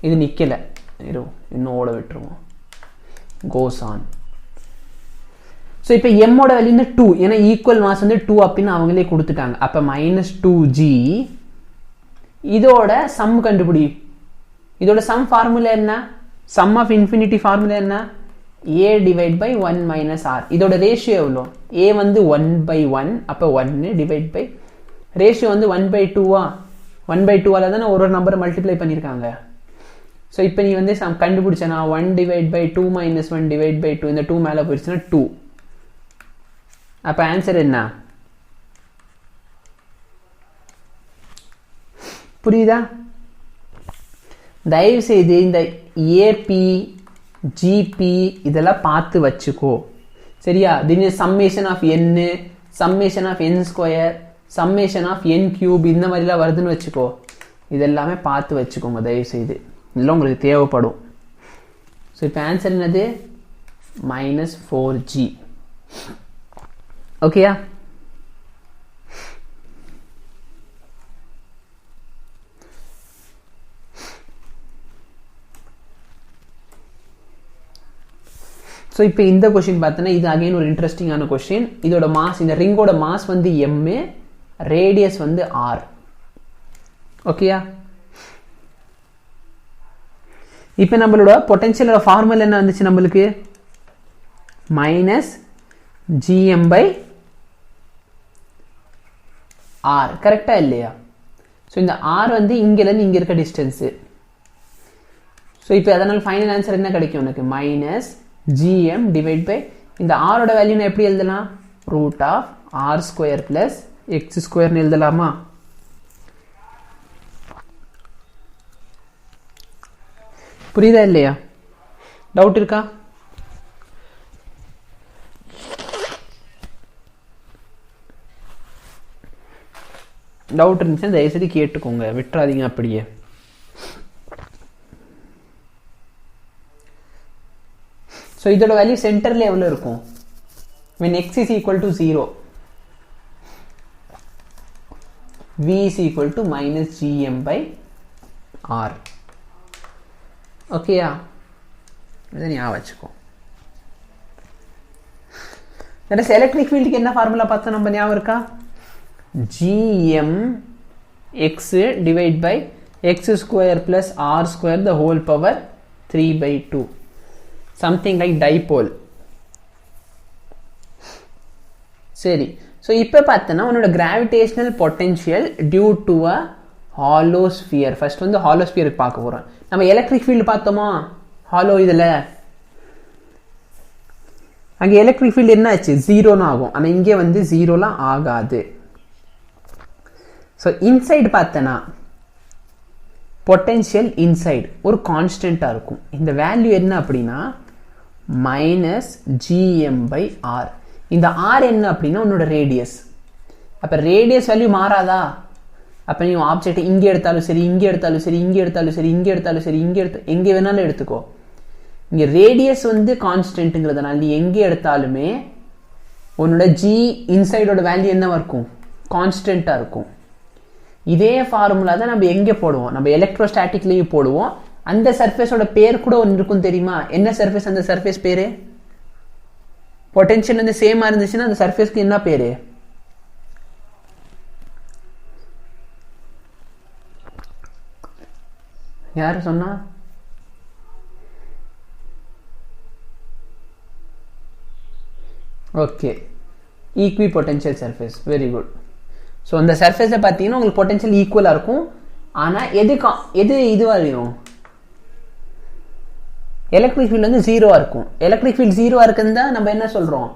இது நிற்கலை, இன்னும் ஓட விட்டுருவோம். Goes on. ஸோ இப்போ எம்மோட வேல்யூ வந்து 2, ஏன்னா ஈக்குவல் மாஸ் வந்து 2 அப்படின்னு அவங்களே கொடுத்துட்டாங்க. அப்போ -2G. இதோட சம் கண்டுபிடி. இதோட சம் ஃபார்முலா என்ன? சம் ஆஃப் இன்ஃபினிட்டி ஃபார்முலா என்ன? A/1 - R. இதோட ரேஷியோ எவ்வளோ? A வந்து 1/1. அப்போ 1 / ரேஷியோ வந்து 1/2 1/2 தானே ஒரு நம்பரை மல்டிப்ளை பண்ணியிருக்காங்க. ஸோ இப்போ நீ வந்து கண்டுபிடிச்சனா 1/2 - 1/2 இந்த 2 மேலே போயிடுச்சுன்னா 2. அப்போ ஆன்சர் என்ன? புரியுதா? தயவு செய்து இந்த ஏபி ஜிபி இதெல்லாம் பார்த்து வச்சுக்கோ, சரியா? திடீர்னு summation of n, summation of n², summation of n³ இந்த மாதிரிலாம் வருதுன்னு வச்சுக்கோ. இதெல்லாமே பார்த்து வச்சுக்கோங்க தயவு செய்து, இதெல்லாம் உங்களுக்கு தேவைப்படும். ஸோ இப்போ ஆன்சர் என்னது? -4g. ஓகேயா? ஸோ இப்போ இந்த கொஸ்டின் பார்த்தோன்னா இது அகைன் ஒரு இன்ட்ரெஸ்டிங்கான கொஸ்டின். இதோட மாஸ், இந்த ரிங்கோட மாஸ் வந்து m, ரேடியஸ் வந்து r. ஓகேயா? இப்போ நம்மளோட பொட்டன்ஷியலோட ஃபார்முலா என்ன வந்துச்சு நம்மளுக்கு? -gm/r. கரெக்டா இல்லையா? ஸோ இந்த r வந்து இங்கிருந்து இங்க இருக்க டிஸ்டன்ஸு. ஸோ இப்போ அதனால ஃபைனல் ஆன்சர் என்ன கிடைக்கும் உனக்கு? -gm / இந்த r ஓட வேல்யூ எப்படி எழுதலாம்? √r² + x² எழுதலாமா? புரியுதா இல்லையா? டவுட் இருக்கா? டவுட் இருந்துச்சுன்னா தயவுசெய்து கேட்டுக்கோங்க, விட்டுறாதீங்க அப்படியே. ஸோ இதோட வேல்யூ சென்டர்ல எவ்வளோ இருக்கும்? when x is equal to 0, v is equal to -gm/r. ஓகேயா? இதை ஞாபகம் வச்சுக்கோ. எலக்ட்ரிக் ஃபீல்டுக்கு என்ன ஃபார்முலா பார்த்தோம் நம்ம, ஞாபகம் இருக்கா? gm x / x² + r² the whole power 3/2. something like dipole. சரி, ஸோ இப்போ பார்த்தோன்னா உன்னோட gravitational potential due to a hollow sphere. First வந்து ஹாலோ ஸ்பியருக்கு பார்க்க போகிறோம். நம்ம எலக்ட்ரிக் ஃபீல்டு பார்த்தோமா ஹாலோ இதில், அங்கே எலக்ட்ரிக் ஃபீல்டு என்ன ஆச்சு? 0ன்னு ஆகும். ஆனால் இங்கே வந்து 0லாம் ஆகாது. ஸோ இன்சைடு பார்த்தனா பொட்டென்ஷியல் இன்சைடு ஒரு கான்ஸ்டண்ட்டாக இருக்கும். இந்த வேல்யூ என்ன அப்படின்னா -gm/r. இந்த r என்ன அப்படின்னா உன்னோட ரேடியஸ். அப்போ ரேடியஸ் வேல்யூ மாறாதா? அப்போ நீ ஆப்ஜெக்ட் இங்கே எடுத்தாலும் சரி, இங்கே எடுத்தாலும் சரி, இங்கே எடுத்தாலும் சரி, இங்கே எடுத்தாலும் சரி, எங்கே வேணாலும் எடுத்துக்கோ. இங்கே ரேடியஸ் வந்து கான்ஸ்டன்ட்டுங்கிறதுனால நீ எங்கே எடுத்தாலுமே உன்னோட ஜி இன்சைடோட வேல்யூ என்னவா இருக்கும்? கான்ஸ்டண்ட்டாக இருக்கும். இதே ஃபார்முலா தான் நம்ம எங்கே போடுவோம்? நம்ம எலக்ட்ரோஸ்டாட்டிக்லேயும் போடுவோம். அந்த சர்ஃபேஸோட பேர் கூட ஒன்று இருக்கும் தெரியுமா? என்ன சர்ஃபேஸ் அந்த சர்ஃபேஸ் பேர்? பொட்டென்ஷியல் வந்து சேமாக இருந்துச்சுன்னா அந்த சர்ஃபேஸ்க்கு என்ன பேர்? யார் சொன்னா? Okay, equi potential surface. Very good. So அந்த சர்ஃபேஸில் பார்த்தீங்கன்னா உங்களுக்கு பொட்டென்ஷியல் ஈக்குவலாக இருக்கும். ஆனால் எது இதுவாக இருக்கும்? எலக்ட்ரிக் ஃபீல்டு வந்து 0 இருக்கும். எலக்ட்ரிக் ஃபீல்டு 0 இருக்குன்னு தான் நம்ம என்ன சொல்கிறோம்?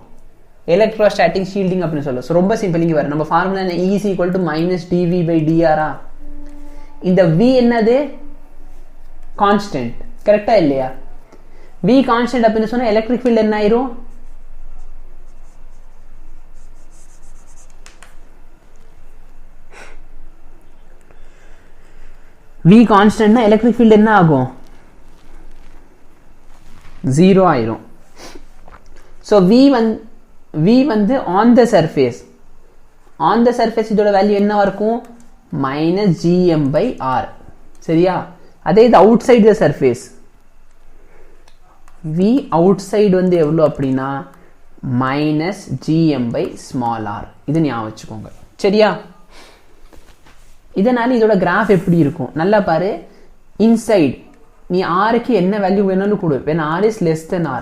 எலக்ட்ரோஸ்டாட்டிக் ஷீல்டிங் அப்படின்னு சொல்லுவோம். ஸோ ரொம்ப சிம்பிள். இங்கே வர நம்ம ஃபார்முலா என்ன? E = -dv/dr. இந்த v என்னது? கான்ஸ்டன்ட். கரெக்டா இல்லையா? v கான்ஸ்டன்ட் அப்படின்னு சொன்னா எலக்ட்ரிக் ஃபீல்டு என்ன ஆயிரும்? v கான்ஸ்டன்ட்னா எலக்ட்ரிக் ஃபீல்டு என்ன ஆகும்? 0 ஆயிரும். ஸோ v வந்து on the surface. On the surface இதோட வேல்யூ என்னவா இருக்கும்? -gm/r. சரியா? அதே இது out side the surface, v out side வந்து எவ்வளோ அப்படின்னா -gm/r. இது ஞாபகம் வச்சுக்கோங்க. சரியா? இதனால இதோட கிராஃப் எப்படி இருக்கும் நல்லா பாரு. இன்சைடு நீ ஆருக்கு என்ன வேல்யூ வேணாலும் கொடு. when r is less than r,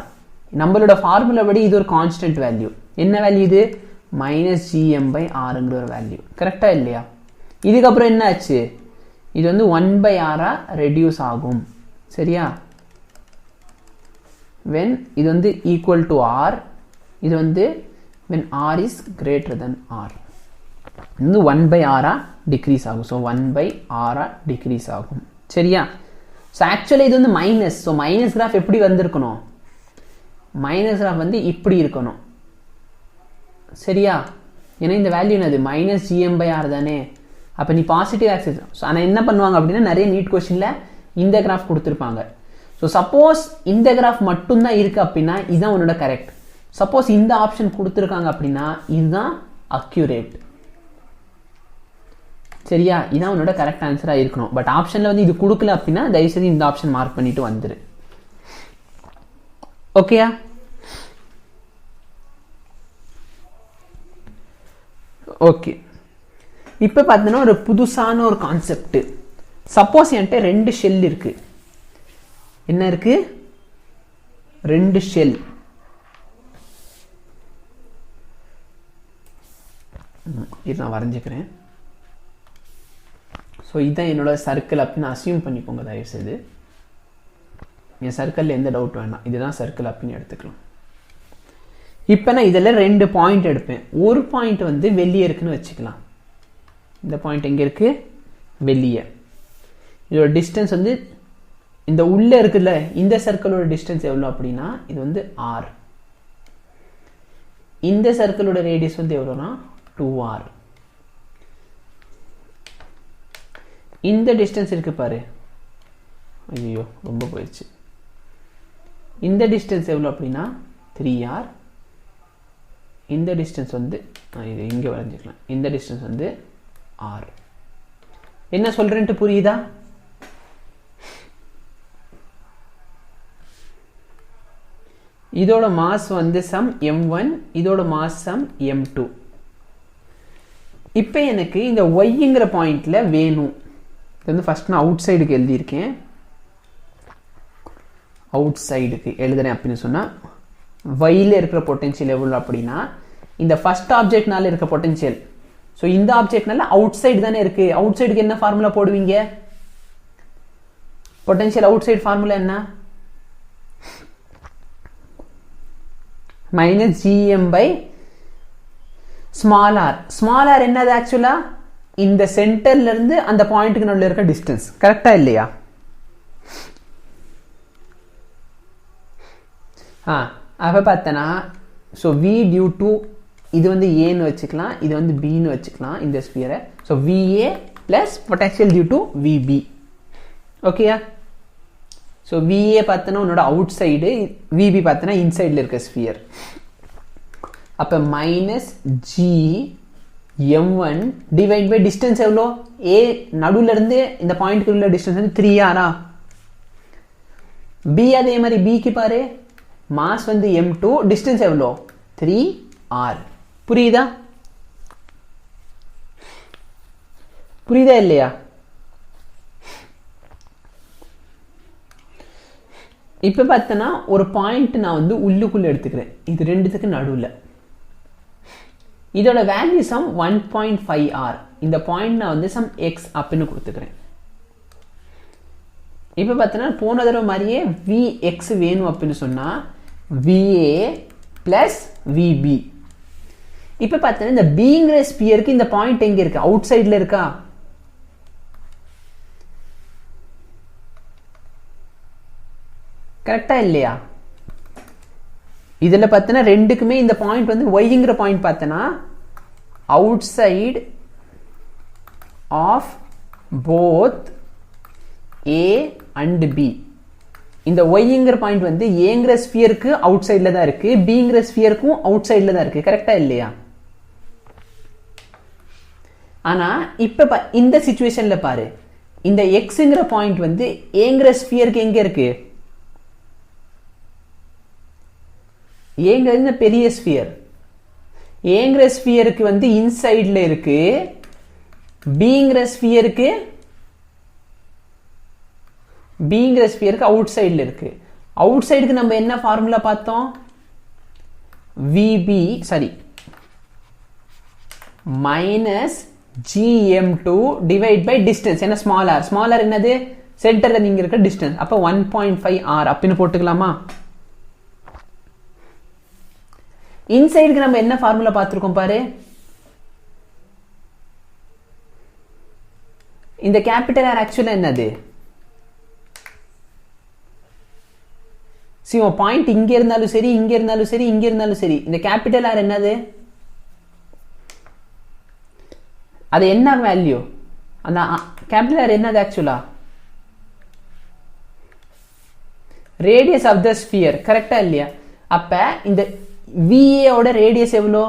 நம்மளோட ஃபார்முலா படி இது ஒரு கான்ஸ்டன்ட் வேல்யூ. என்ன வேல்யூ இது? மைனஸ் ஜிஎம் பை ஆருங்கிற ஒரு வேல்யூ. கரெக்டா இல்லையா? இதுக்கப்புறம் என்ன ஆச்சு? இது வந்து 1/r ரெடியூஸ் ஆகும். சரியா? when இது வந்து ஈக்குவல் டு ஆர், இது வந்து when r is greater than r, இது வந்து 1/r டிக்ரீஸ் ஆகும். ஸோ 1/r டிக்ரீஸ் ஆகும். சரியா? ஸோ ஆக்சுவலி இது வந்து மைனஸ். ஸோ மைனஸ் கிராஃப் எப்படி வந்திருக்கணும்? மைனஸ் கிராஃப் வந்து இப்படி இருக்கணும். சரியா? ஏன்னா இந்த வேல்யூ என்னது? மைனஸ் ஜிஎம்/ஆர் தானே. அப்போ நீ பாசிட்டிவ் ஆக்சிஸ். ஸோ ஆனால் என்ன பண்ணுவாங்க அப்படின்னா, நிறைய நீட் கொஸ்டினில் இந்த கிராஃப் கொடுத்துருப்பாங்க. ஸோ சப்போஸ் இந்த கிராஃப் மட்டும்தான் இருக்கு அப்படின்னா இதுதான் உன்னோட கரெக்ட். சப்போஸ் இந்த ஆப்ஷன் கொடுத்துருக்காங்க அப்படின்னா இதுதான் அக்யூரேட். சரியா? இதான் உன்னோட கரெக்ட் ஆன்சராக இருக்கணும். பட் ஆப்ஷனில் வந்து இது கொடுக்கல அப்படின்னா தயவுசெய்து இந்த ஆப்ஷன் மார்க் பண்ணிட்டு வந்துரு. ஓகேயா? ஓகே. இப்போ பார்த்தீங்கன்னா ஒரு புதுசான ஒரு கான்செப்ட். சப்போஸ் என்கிட்ட 2 ஷெல் இருக்கு. என்ன இருக்கு? 2 ஷெல். இது நான் வரைஞ்சிக்கிறேன். ஸோ இதுதான் என்னோட சர்க்கிள் அப்படின்னு அசியூம் பண்ணிக்கோங்க தயவுசெய்து. என் சர்க்கிளில் எந்த டவுட் வேணாம். இதுதான் சர்க்கிள் அப்படின்னு எடுத்துக்கலாம். இப்போ நான் இதில் 2 பாயிண்ட் எடுப்பேன். ஒரு பாயிண்ட் வந்து வெளியே இருக்குன்னு வச்சுக்கலாம். இந்த பாயிண்ட் எங்கே இருக்கு? வெளியே. இதோட டிஸ்டன்ஸ் வந்து இந்த உள்ளே இருக்குல்ல, இந்த சர்க்கிளோட டிஸ்டன்ஸ் எவ்வளோ அப்படின்னா இது வந்து r. இந்த சர்க்கிளோட ரேடியஸ் வந்து எவ்வளோனா 2r. இந்த டிஸ்டன்ஸ் இருக்கு பாரு. ஐயோ ரொம்ப போயிடுச்சு. இந்த டிஸ்டன்ஸ் எவ்வளோ அப்படின்னா 3r. இந்த டிஸ்டன்ஸ் வந்து இது இங்கே வரைஞ்சிக்கலாம். இந்த டிஸ்டன்ஸ் வந்து r. என்ன சொல்றேன்ட்டு புரியுதா? இதோட மாஸ் வந்து சம் m1, இதோட மாஸ் சம் m2. இப்போ எனக்கு இந்த ஒய்ங்கிற பாயிண்ட்ல வேணும். இது வந்து ஃபர்ஸ்ட் நான் அவுட் சைடுக்கு எழுதியிருக்கேன். அவுட் சைடுக்கு எழுதுறேன் அப்படின்னு சொன்னால் வையில் இருக்கிற பொட்டன்ஷியல் எவ்வளோ அப்படின்னா இந்த ஃபர்ஸ்ட் ஆப்ஜெக்ட்னால இருக்க பொட்டன்ஷியல். ஸோ இந்த ஆப்ஜெக்ட்னால அவுட் சைடு தானே இருக்கு. அவுட் சைடுக்கு என்ன ஃபார்முலா போடுவீங்க? பொட்டன்ஷியல் அவுட் சைடு ஃபார்முலா என்ன? Minus GM by small R. Small R என்னது? ஆக்சுவலா இந்த சென்டர்ல இருந்து அந்த பாயிண்ட்டுக்கு நடுவில் இருக்க டிஸ்டன்ஸ். கரெக்டா இல்லையா? அப்ப பார்த்தனா ஸோ வி டியூ டு இது வந்து ஏன்னு வச்சுக்கலாம், இது வந்து பின்னு வச்சுக்கலாம் இந்த ஸ்பியரை. So V A plus potential due to V B. ஓகேயா? ஸோ விஏ பார்த்தனா உன்னோட அவுட் சைடு, விபி பார்த்தனா இன்சைடில் இருக்க ஸ்பியர். அப்போ minus G m1 divide by distance எவ்வளோ? ஏ நடுவில் இருந்து இந்த பாயிண்ட்க்கு உள்ள டிஸ்டன்ஸ் வந்து 3r. பி அதே மாதிரி பிக்கு பாரு, மாஸ் வந்து m2, டிஸ்டன்ஸ் எவ்வளோ? 3r. புரியுதா? புரியுதா இல்லையா? இப்ப பார்த்தனா ஒரு பாயிண்ட் நான் வந்து உள்ளுக்குள்ள எடுத்துக்கிறேன். இது ரெண்டுத்துக்கு நடுவில். இதோட வேல்யூ சம் 1.5r. இந்த பாயிண்ட் நான் வந்து சம் x அப்படின்னு கொடுத்துக்கிறேன். இப்ப பார்த்தனா போன தடவை மாதிரியே vx வேணும் அப்படின்னு சொன்னா va பிளஸ் vb. இப்ப பார்த்தனா இந்த bங்கிற ஸ்பியருக்கு இந்த பாயிண்ட் எங்க இருக்கு? அவுட் சைட்ல இருக்கா? கரெக்டா இல்லையா? இதுல பார்த்தனா ரெண்டுக்குமே இந்த பாயிண்ட் வந்து yங்கிற பாயிண்ட் பார்த்தனா outside of both a and b. இந்த yங்கிற பாயிண்ட் வந்து ஏங்கிற ஸ்பியருக்கு அவுட் சைட்ல தான் இருக்கு, bங்கிற ஸ்பியருக்கும் அவுட் சைட்ல தான் இருக்கு. கரெக்டா இல்லையா? ஆனா இப்ப இந்த சிச்சுவேஷன்ல பாரு, இந்த xங்கிற பாயிண்ட் வந்து ஏங்கிற ஸ்பியருக்கு எங்க இருக்கு? ஏங்கிறது பெரிய ஸ்பியர். ஏங்கிற ஸ்பியருக்கு வந்து இன்சைட்ல இருக்கு, பிங்கிற ஸ்பியருக்கு அவுட் சைட்ல இருக்கு. அவுட் சைடுக்கு நம்ம என்ன ஃபார்முலா பார்த்தோம்? Minus gm2 divide by distance. என்ன ஸ்மால் ஆர் என்னது? சென்டர்ல நீங்க இருக்க டிஸ்டன்ஸ். அப்ப 1.5 r அப்படின்னு போட்டுக்கலாமா? இன்சைடுக்கு நம்ம என்ன ஃபார்முலா பார்த்திருக்கோம் பாரு. இந்த கேபிட்டல் ஆர் ஆக்சுவலா என்னது? பாயிண்ட் இங்க இருந்தாலும் சரி, இங்க இருந்தாலும் சரி, இங்க இருந்தாலும் சரி, இந்த கேபிட்டல் ஆர் என்னது? அது என்ன வேல்யூ? அந்த கேபிட்டல் ஆர் என்னது actually? Radius of the sphere. கரெக்டா இல்லையா? அப்ப இந்த VA ஓட ரேடியஸ் எவ்வளோ?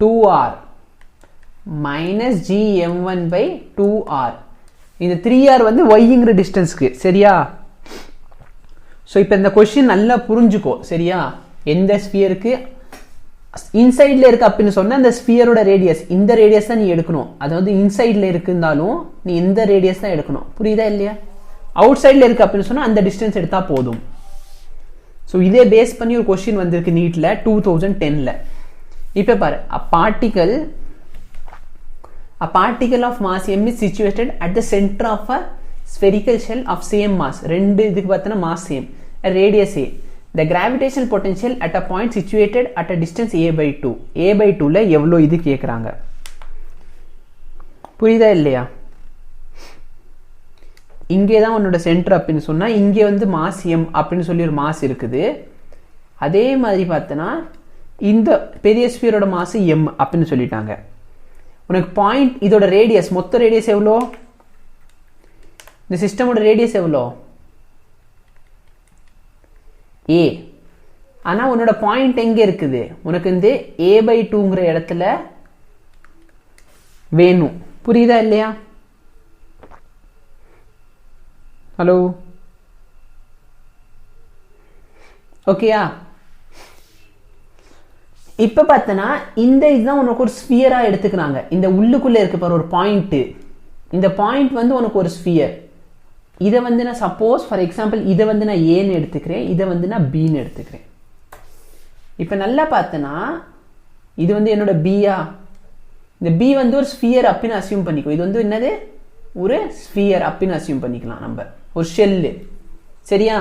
(2r) minus gm1 by 2r. இந்த 3r வந்து yங்கிற டிஸ்டன்ஸ்க்கு. சரியா? ஸோ இப்போ இந்த கொஸ்டின் நல்லா புரிஞ்சுக்கோ. சரியா? எந்த ஸ்பியருக்கு இன்சைட்ல இருக்கு அப்படின்னு சொன்னா அந்த ஸ்பியரோட ரேடியஸ், இந்த ரேடியஸ் தான் நீ எடுக்கணும். அதாவது இன்சைட்ல இருக்குந்தாலும் நீ இந்த ரேடியஸ் தான் எடுக்கணும். புரியுதா இல்லையா? அவுட் சைட்ல இருக்கு அப்படின்னு சொன்னா அந்த டிஸ்டன்ஸ் எடுத்தா போதும். ஸோ இதே பேஸ் பண்ணி ஒரு கொஸ்டின் வந்திருக்கு நீட்ல 2010ல. இப்போ பாரு, a particle of mass m is situated at the center of a spherical shell of same mass. ரெண்டு இதுக்கு பார்த்தனா mass same, a radius a. The gravitational potential at a point situated at a distance a/2. a/2ல எவ்வளோ இது கேக்குறாங்க. புரியுதா இல்லையா? இங்கே தான் உன்னோட சென்டர் அப்படின்னு சொன்னா இங்கே வந்து மாஸ் m அப்படின்னு சொல்லி ஒரு மாஸ் இருக்குது. அதே மாதிரி பார்த்தனா இந்த பெரிய ஸ்பியரோட மாஸ் m அப்படின்னு சொல்லிட்டாங்க. உனக்கு பாயிண்ட் இதோட ரேடியஸ், மொத்த ரேடியஸ் எவ்வளோ? இந்த சிஸ்டமோட ரேடியஸ் எவ்வளோ? a. ஆனா உன்னோட பாயிண்ட் எங்க இருக்குது? உனக்கு இந்த a/2ங்கிற இடத்துல வேணும். புரியுதா இல்லையா? ஹலோ, ஓகேயா? இப்ப பார்த்தனா இந்த இதுதான் உனக்கு ஒரு ஸ்பியரா எடுத்துக்கிறாங்க. இந்த உள்ளுக்குள்ள இருக்கு பாரு ஒரு பாயிண்ட். இந்த பாயிண்ட் வந்து உனக்கு ஒரு ஸ்பியர். இதை வந்து நான் சப்போஸ் ஃபார் எக்ஸாம்பிள் இதை வந்து நான் ஏன்னு எடுத்துக்கிறேன், இதை வந்து நான் பின்னு எடுத்துக்கிறேன். இப்போ நல்லா பார்த்தனா இது வந்து என்னோட பியா. இந்த பி வந்து ஒரு ஸ்பியர் அப்படின்னு அசியூம் பண்ணிக்கோ. இது வந்து என்னது? ஒரு ஸ்பியர் அப்படின்னு அசியூம் பண்ணிக்கலாம் நம்ம, ஒரு ஷெல்லு. சரியா?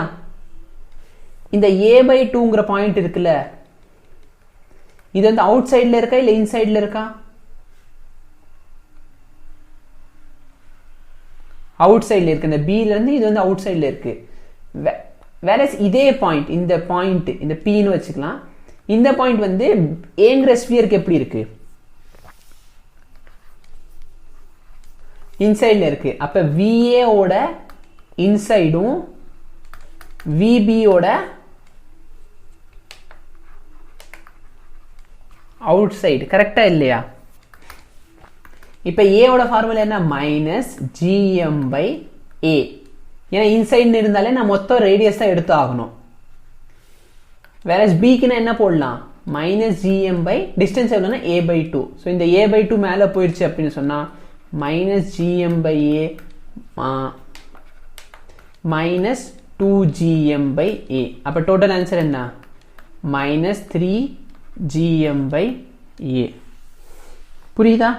இந்த a/2ங்கிற பாயிண்ட் இருக்குல்ல, இது வந்து அவுட் சைட்ல இருக்கா இல்ல இன்சைட்ல இருக்கா? அவுட் சைட்ல இருக்கு. இந்த பில இருந்து இது வந்து அவுட் சைட்ல இருக்கு. வேற இதே பாயிண்ட், இந்த பாயிண்ட் இந்த பின்னு வச்சுக்கலாம். இந்த பாயிண்ட் வந்து ஏங்கிற ஸ்பியருக்கு எப்படி இருக்கு? இன்சைட்ல இருக்கு. அப்ப VA ஓட இன்சைடும் VB ஓட அவுட் சைடு. கரெக்டா இல்லையா? இப்ப a ஓட ஃபார்முலா என்ன? Minus gm/a. ஏன்னா இன்சைட்னு இருந்தாலே நான் மொத்தம் ரேடியஸ் தான் எடுத்து ஆகணும். வேற b-க்கு நான் என்ன போடலாம்? மைனஸ் gm/ டிஸ்டன்ஸ் எவ்வளோனா a/2. ஸோ இந்த a/2 மேலே போயிடுச்சு அப்படின்னு சொன்னா மைனஸ் gm/a மைனஸ் 2gm/a. அப்ப டோட்டல் ஆன்சர் என்ன? Minus 3gm/a. புரியுதா?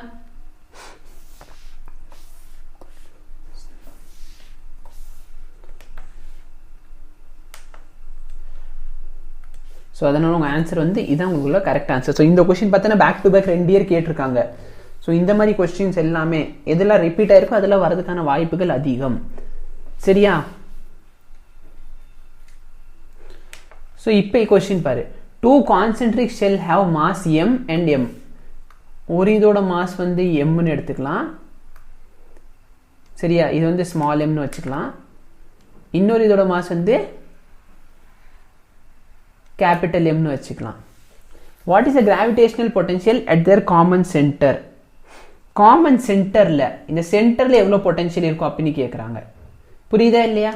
ஸோ அதனால உங்கள் ஆன்சர் வந்து இதான் உங்களுக்குள்ள கரெக்ட் ஆன்சர். ஸோ இந்த கொஸ்டின் பார்த்தீங்கன்னா பேக் டு பேக் 2 இயர் கேட்டிருக்காங்க. ஸோ இந்த மாதிரி கொஸ்டின்ஸ் எல்லாமே எதெல்லாம் ரிப்பீட் ஆயிருக்கோ அதெல்லாம் வரதுக்கான வாய்ப்புகள் அதிகம். சரியா? ஸோ இப்போ கொஸ்டின் பாரு. 2 concentric shell have mass m and m. ஒரு இதோட மாஸ் வந்து mன்னு எடுத்துக்கலாம். சரியா? இது வந்து ஸ்மால் mன்னு வச்சுக்கலாம். இன்னொரு இதோட மாஸ் வந்து கேபிட்டல் எம்னு வச்சுக்கலாம். What is the gravitational potential at their common centre? Common சென்டர்ல, இந்த சென்டர்ல எவ்வளவு பொட்டன்ஷியல் இருக்கும் அப்படின்னு கேட்குறாங்க. புரியுதா இல்லையா?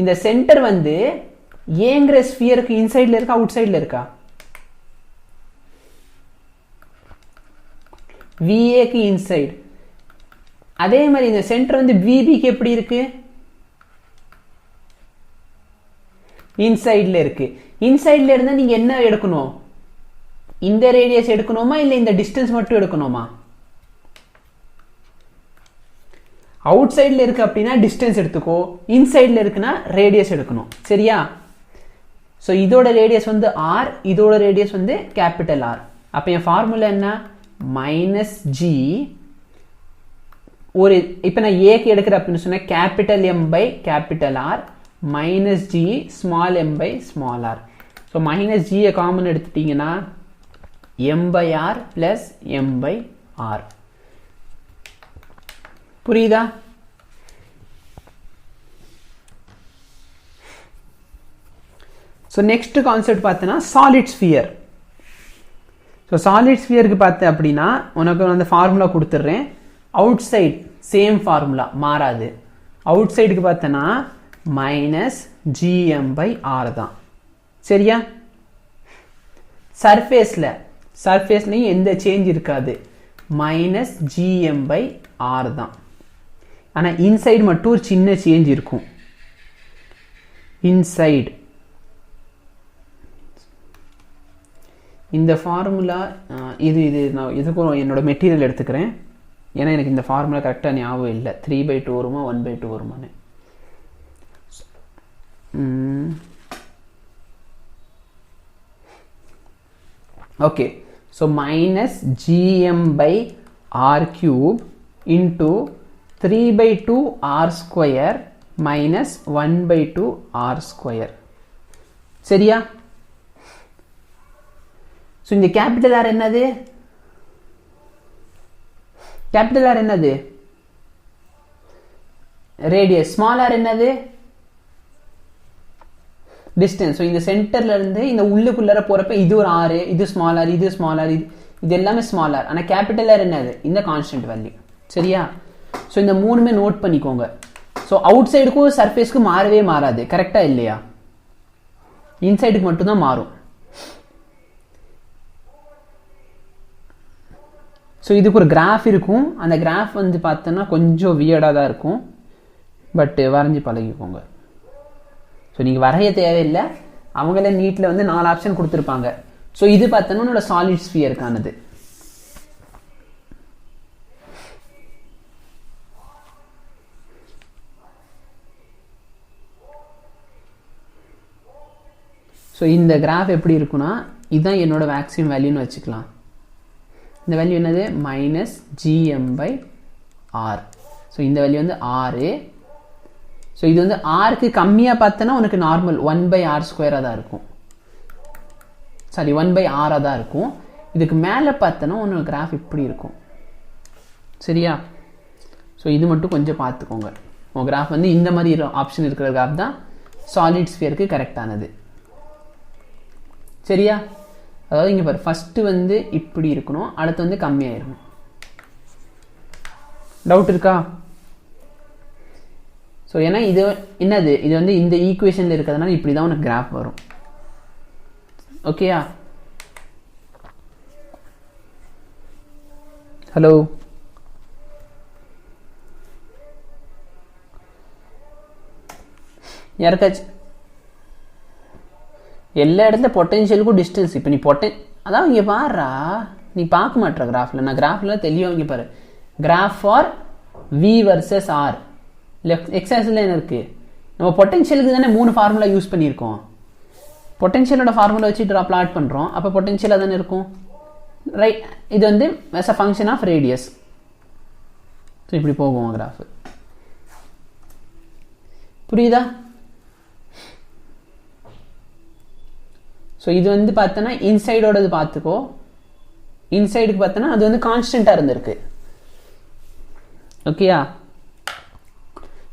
இந்த சென்டர் வந்து ஏங்கிற ஸ்பியருக்கு இன்சைட்ல இருக்கா அவுட் சைட்ல இருக்கா? VAக்கு இன்சைட். அதே மாதிரி இந்த சென்டர் வந்து VBக்கு எப்படி இருக்கு? இன்சைடில் இருக்கு. இன்சைடில் இருந்தால் நீங்கள் என்ன எடுக்கணும்? இந்த ரேடியஸ் எடுக்கணுமா இல்லை இந்த டிஸ்டன்ஸ் மட்டும் எடுக்கணுமா? அவுட் சைடில் இருக்கு அப்படின்னா டிஸ்டன்ஸ் எடுத்துக்கோ, இன்சைடில் இருக்குன்னா ரேடியஸ் எடுக்கணும். சரியா? ஸோ இதோட ரேடியஸ் வந்து ஆர், இதோட ரேடியஸ் வந்து கேபிட்டல் ஆர். அப்போ என் ஃபார்முலா என்ன? மைனஸ் ஜி ஒரு இப்போ நான் ஏக்கு எடுக்கிற அப்படின்னு சொன்னால் capital M by capital R minus G small M by small R. So minus ஜியை காமன் எடுத்துட்டிங்கன்னா M by R plus M by R. புரியுதா? ஸோ நெக்ஸ்ட் கான்செப்ட் பார்த்தோன்னா சாலிட் ஸ்பியர். ஸோ சாலிட் ஸ்பியருக்கு பார்த்தேன் அப்படின்னா உனக்கு அந்த ஃபார்முலா கொடுத்துட்றேன். அவுட் சைட் சேம் ஃபார்முலா மாறாது. அவுட் சைடுக்கு பார்த்தோன்னா மைனஸ் ஜிஎம் பை ஆர் தான். சரியா? சர்ஃபேஸ்லையும் எந்த சேஞ்ச் இருக்காது, மைனஸ் ஜிஎம் பை ஆர் தான். ஆனால் இன்சைடு மட்டும் ஒரு சின்ன சேஞ்ச் இருக்கும். இன்சைடு இந்த ஃபார்முலா இது நான் இதுக்கும் என்னோட மெட்டீரியல் எடுத்துக்கிறேன். ஏன்னா எனக்கு இந்த ஃபார்முலா கரெக்டாக ஞாபகம் இல்லை. 3/2 வருமா 1/2 வருமானு. Okay. So minus GM by R cube into 3/2 R square minus 1/2 R square. சரியா? ஸோ இந்த கேபிட்டல் ஆர் என்னது? கேபிட்டல் ஆர் என்னது? ரேடியஸ். ஸ்மால் ஆர் என்னது? டிஸ்டன்ஸ். ஸோ இந்த சென்டர்ல இருந்து இந்த உள்ளுக்குள்ளார போறப்ப இது ஒரு ஆர், இது ஸ்மால் ஆர், இது ஸ்மால் ஆர், இது எல்லாமே ஸ்மால் ஆர். ஆனால் கேபிட்டல் ஆர் என்னது? இந்த கான்ஸ்டன்ட் வேல்யூ. சரியா? ஸோ இந்த மூணுமே நோட் பண்ணிக்கோங்க. ஸோ அவுட் சைடுக்கும் சர்ஃபேஸ்க்கும் மாறவே மாறாது. கரெக்டா இல்லையா? இன்சைடுக்கு மட்டும்தான் மாறும். ஸோ இதுக்கு ஒரு கிராஃப் இருக்கும். அந்த கிராஃப் வந்து பார்த்தோன்னா கொஞ்சம் வியர்டாக தான் இருக்கும். பட் வரைஞ்சி பழகிக்கோங்க. ஸோ நீங்கள் வரைய தேவையில்லை, அவங்களே நீட்டில் வந்து 4 ஆப்ஷன் கொடுத்துருப்பாங்க. ஸோ இது பார்த்தோன்னா என்னோட சாலிட் ஸ்பியருக்கானது. ஸோ இந்த கிராஃப் எப்படி இருக்குன்னா இதுதான் என்னோட மேக்ஸிமம் வேல்யூன்னு வச்சுக்கலாம். இந்த வேல்யூ என்னது? Minus GM by R. So இந்த வேல்யூ வந்து ஆறு. ஸோ இது வந்து ஆருக்கு கம்மியாக பார்த்தோன்னா உனக்கு நார்மல் 1/r ஸ்கொயராக தான் இருக்கும். சாரி 1/r தான் இருக்கும். இதுக்கு மேலே பார்த்தோன்னா உனக்கு கிராஃப் இப்படி இருக்கும். சரியா? ஸோ இது மட்டும் கொஞ்சம் பார்த்துக்கோங்க. உங்கள் கிராஃப் வந்து இந்த மாதிரி ஆப்ஷன் இருக்கிற கிராஃப் தான் சாலிட் ஸ்பியருக்கு கரெக்டானது. சரியா? அதாவது இங்கே பாரு, ஃபஸ்ட்டு வந்து இப்படி இருக்கணும், அடுத்து வந்து கம்மியாயிருக்கும். டவுட் இருக்கா? ஸோ ஏன்னா இது என்னது? இது வந்து இந்த ஈக்குவேஷனில் இருக்கிறதுனால இப்படி தான் உனக்கு கிராஃப் வரும். ஓகேயா? ஹலோ, யாருக்காச்சும் எல்லா இடத்துல பொட்டென்ஷியலுக்கும் டிஸ்டன்ஸ். இப்போ நீ அதான் இங்கே பாருறா, நீ பார்க்க மாட்டேற கிராஃபில். நான் கிராஃபில் தெளிவாக இங்கே பாரு. Graph for V versus R. எக்ஸாக்ஸில் என்ன இருக்குது? நம்ம பொட்டென்ஷியலுக்கு தானே 3 ஃபார்முலா யூஸ் பண்ணியிருக்கோம். பொட்டென்ஷியலோட ஃபார்முலா வச்சு பிளாட் பண்ணுறோம். அப்போ பொட்டென்ஷியலாக தானே இருக்கும். ரைட்? இது வந்து as a function of radius. So இப்படி போகும் கிராஃப். புரியுதா? ஸோ இது வந்து பார்த்தோன்னா இன்சைடோடது பார்த்துக்கோ. இன்சைடுக்கு பார்த்தோன்னா அது வந்து கான்ஸ்டண்ட்டாக இருந்திருக்கு. ஓகேயா?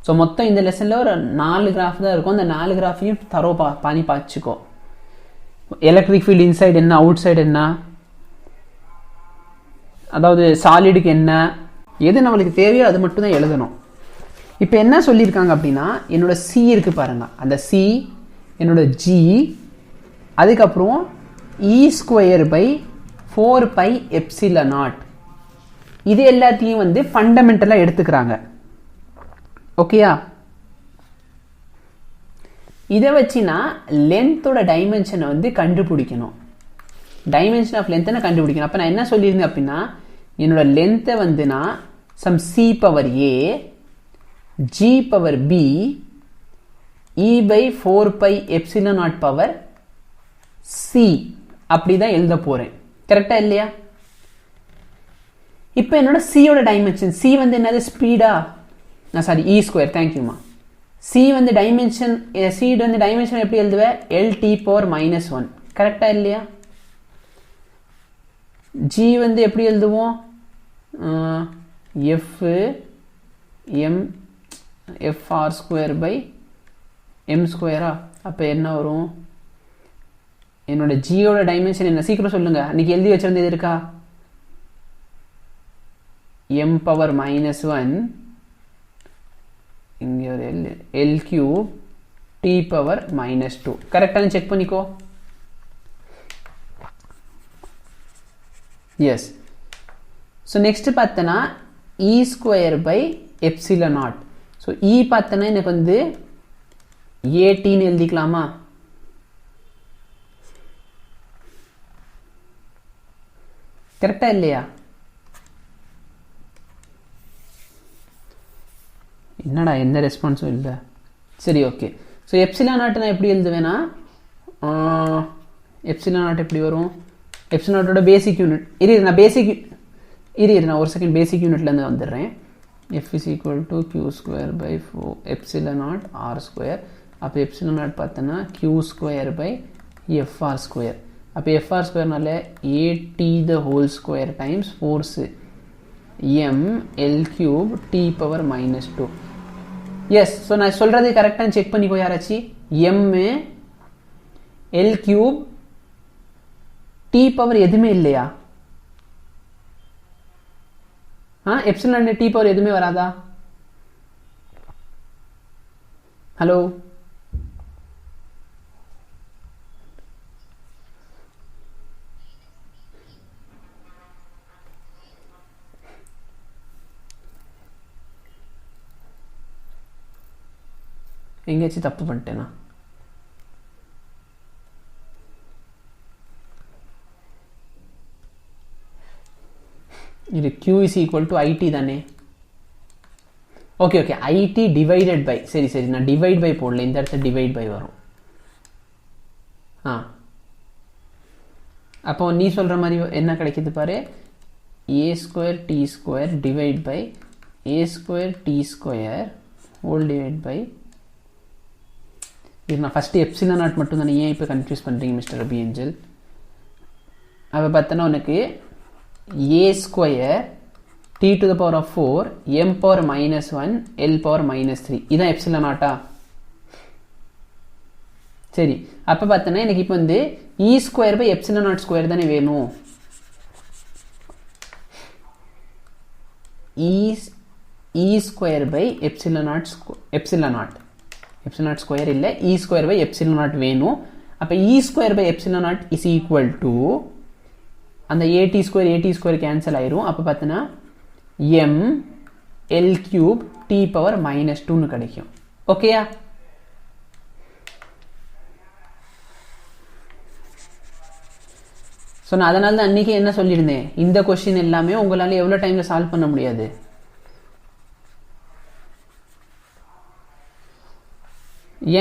ஸோ மொத்தம் இந்த லெசனில் ஒரு 4 கிராஃப் தான் இருக்கும். அந்த 4 கிராஃபையும் பண்ணி பார்த்துக்கோ. எலக்ட்ரிக் ஃபீல்டு இன்சைடு என்ன, அவுட் சைடு என்ன, அதாவது சாலிடுக்கு என்ன, எது நம்மளுக்கு தேவையோ அது மட்டும் தான் எழுதணும். இப்போ என்ன சொல்லியிருக்காங்க அப்படின்னா, என்னோட சி இருக்கு பாருங்க, அந்த சி, என்னோட ஜி, அதுக்கப்புறம் E² / 4πε0 இது எல்லாத்தையும் வந்து ஃபண்டமெண்டலாக எடுத்துக்கிறாங்க. ஓகேயா? இதை வச்சு நான் லென்த்தோட டைமென்ஷனை வந்து கண்டுபிடிக்கணும். டைமென்ஷன் ஆஃப் லென்த்தை நான் கண்டுபிடிக்கணும். அப்போ நான் என்ன சொல்லியிருந்தேன் அப்படின்னா, என்னோட லென்த்தை வந்து நான் some c power a g power b e by 4 by epsilon naught power c அப்படி தான் எழுத போகிறேன். கரெக்டாக இல்லையா? இப்போ என்னோட சியோட டைமென்ஷன், சி வந்து என்னது ஸ்பீடா, சாரி இ ஸ்கொயர், தேங்க்யூமா. சி வந்து டைமென்ஷன், சி வந்து டைமென்ஷன் எப்படி எழுதுவேன், எல் டி பவர் -1. கரெக்டாக இல்லையா? ஜி வந்து எப்படி எழுதுவோம், F M F R square by M ஸ்கொயரா. அப்போ என்ன வரும், என்னோட ஜியோட டைமென்ஷன் என்ன, சீக்கிரம் சொல்லுங்க. அன்னைக்கு எழுதி வச்சிருந்தது இருக்கா, m பவர் -1 இங்கே ஒரு எல் கியூப் டி பவர் -2. கரெக்டானு செக் பண்ணிக்கோ. எஸ். ஸோ நெக்ஸ்ட் பார்த்தனா E square by epsilon naught. So E பார்த்தனா எனக்கு வந்து ஏடின்னு எழுதிக்கலாமா? கரெக்டா இல்லையா? என்னடா எந்த ரெஸ்பான்ஸும் இல்லை. சரி, ஓகே. ஸோ எப்சிலன் நாட் நான் எப்படி எழுதுவேன்னா, எப்சிலன் நாட் எப்படி வரும், எப்சிலன் நாட்டோட பேசிக் யூனிட் நான் ஒரு செகண்ட் பேசிக் யூனிட்லேருந்து வந்துடுறேன். F is equal to Q square by 4 epsilon naught R square. அப்போ எப்சிலன் நாட் பார்த்தோன்னா Q square by F R square. அப்போ எஃப்ஆர் ஸ்கொயர்னால A D the whole square times force M L cube D power -2. Yes. So நான் சொல்கிறது கரெக்டாக check பண்ணிக்கோ யாராச்சு. M L cube D power எதுவுமே இல்லையா? எப்சிலன் டி பவர் எதுவுமே வராதா? ஹலோ, எங்கேயாச்சும் தப்பு பண்ணிட்டேனா? இது Q is equal to IT தானே? Okay okay, IT divided by, சரி சரி, நான் டிவைட் பை போடல, இந்த இடத்துல டிவைட் பை வரும். அப்போ நீ சொல்கிற மாதிரி என்ன கிடைக்கிது பாரு, a square t square divide by a square t square whole divide by, இது நான் ஃபஸ்ட்டு எப்சிலன் நாட் மட்டும் தானே, ஏன் இப்போ கன்ஃபியூஸ் பண்ணுறீங்க மிஸ்டர் ரபி ஏஞ்சல்? அப்போ பார்த்தோன்னா உனக்கு a square t to the power of 4 m power -1 l power -3 இதான் எப்சிலன் நாட்டா? சரி, அப்போ பார்த்தோன்னா எனக்கு இப்போ வந்து e square by epsilon naught square தானே வேணும். e square by epsilon naught square இல்லை, e square by epsilon naught வேணும். அப்போ e square by epsilon naught is equal to அந்த ஏடி ஸ்கொயர் கேன்சல் ஆயிரும். அப்போ பார்த்தோன்னா M L cube D power -2ன்னு கிடைக்கும். ஓகேயா? ஸோ நான் அதனால தான் அன்றைக்கி என்ன சொல்லியிருந்தேன், இந்த கொஸ்டின் எல்லாமே உங்களால் எவ்வளோ டைமில் சால்வ் பண்ண முடியாது.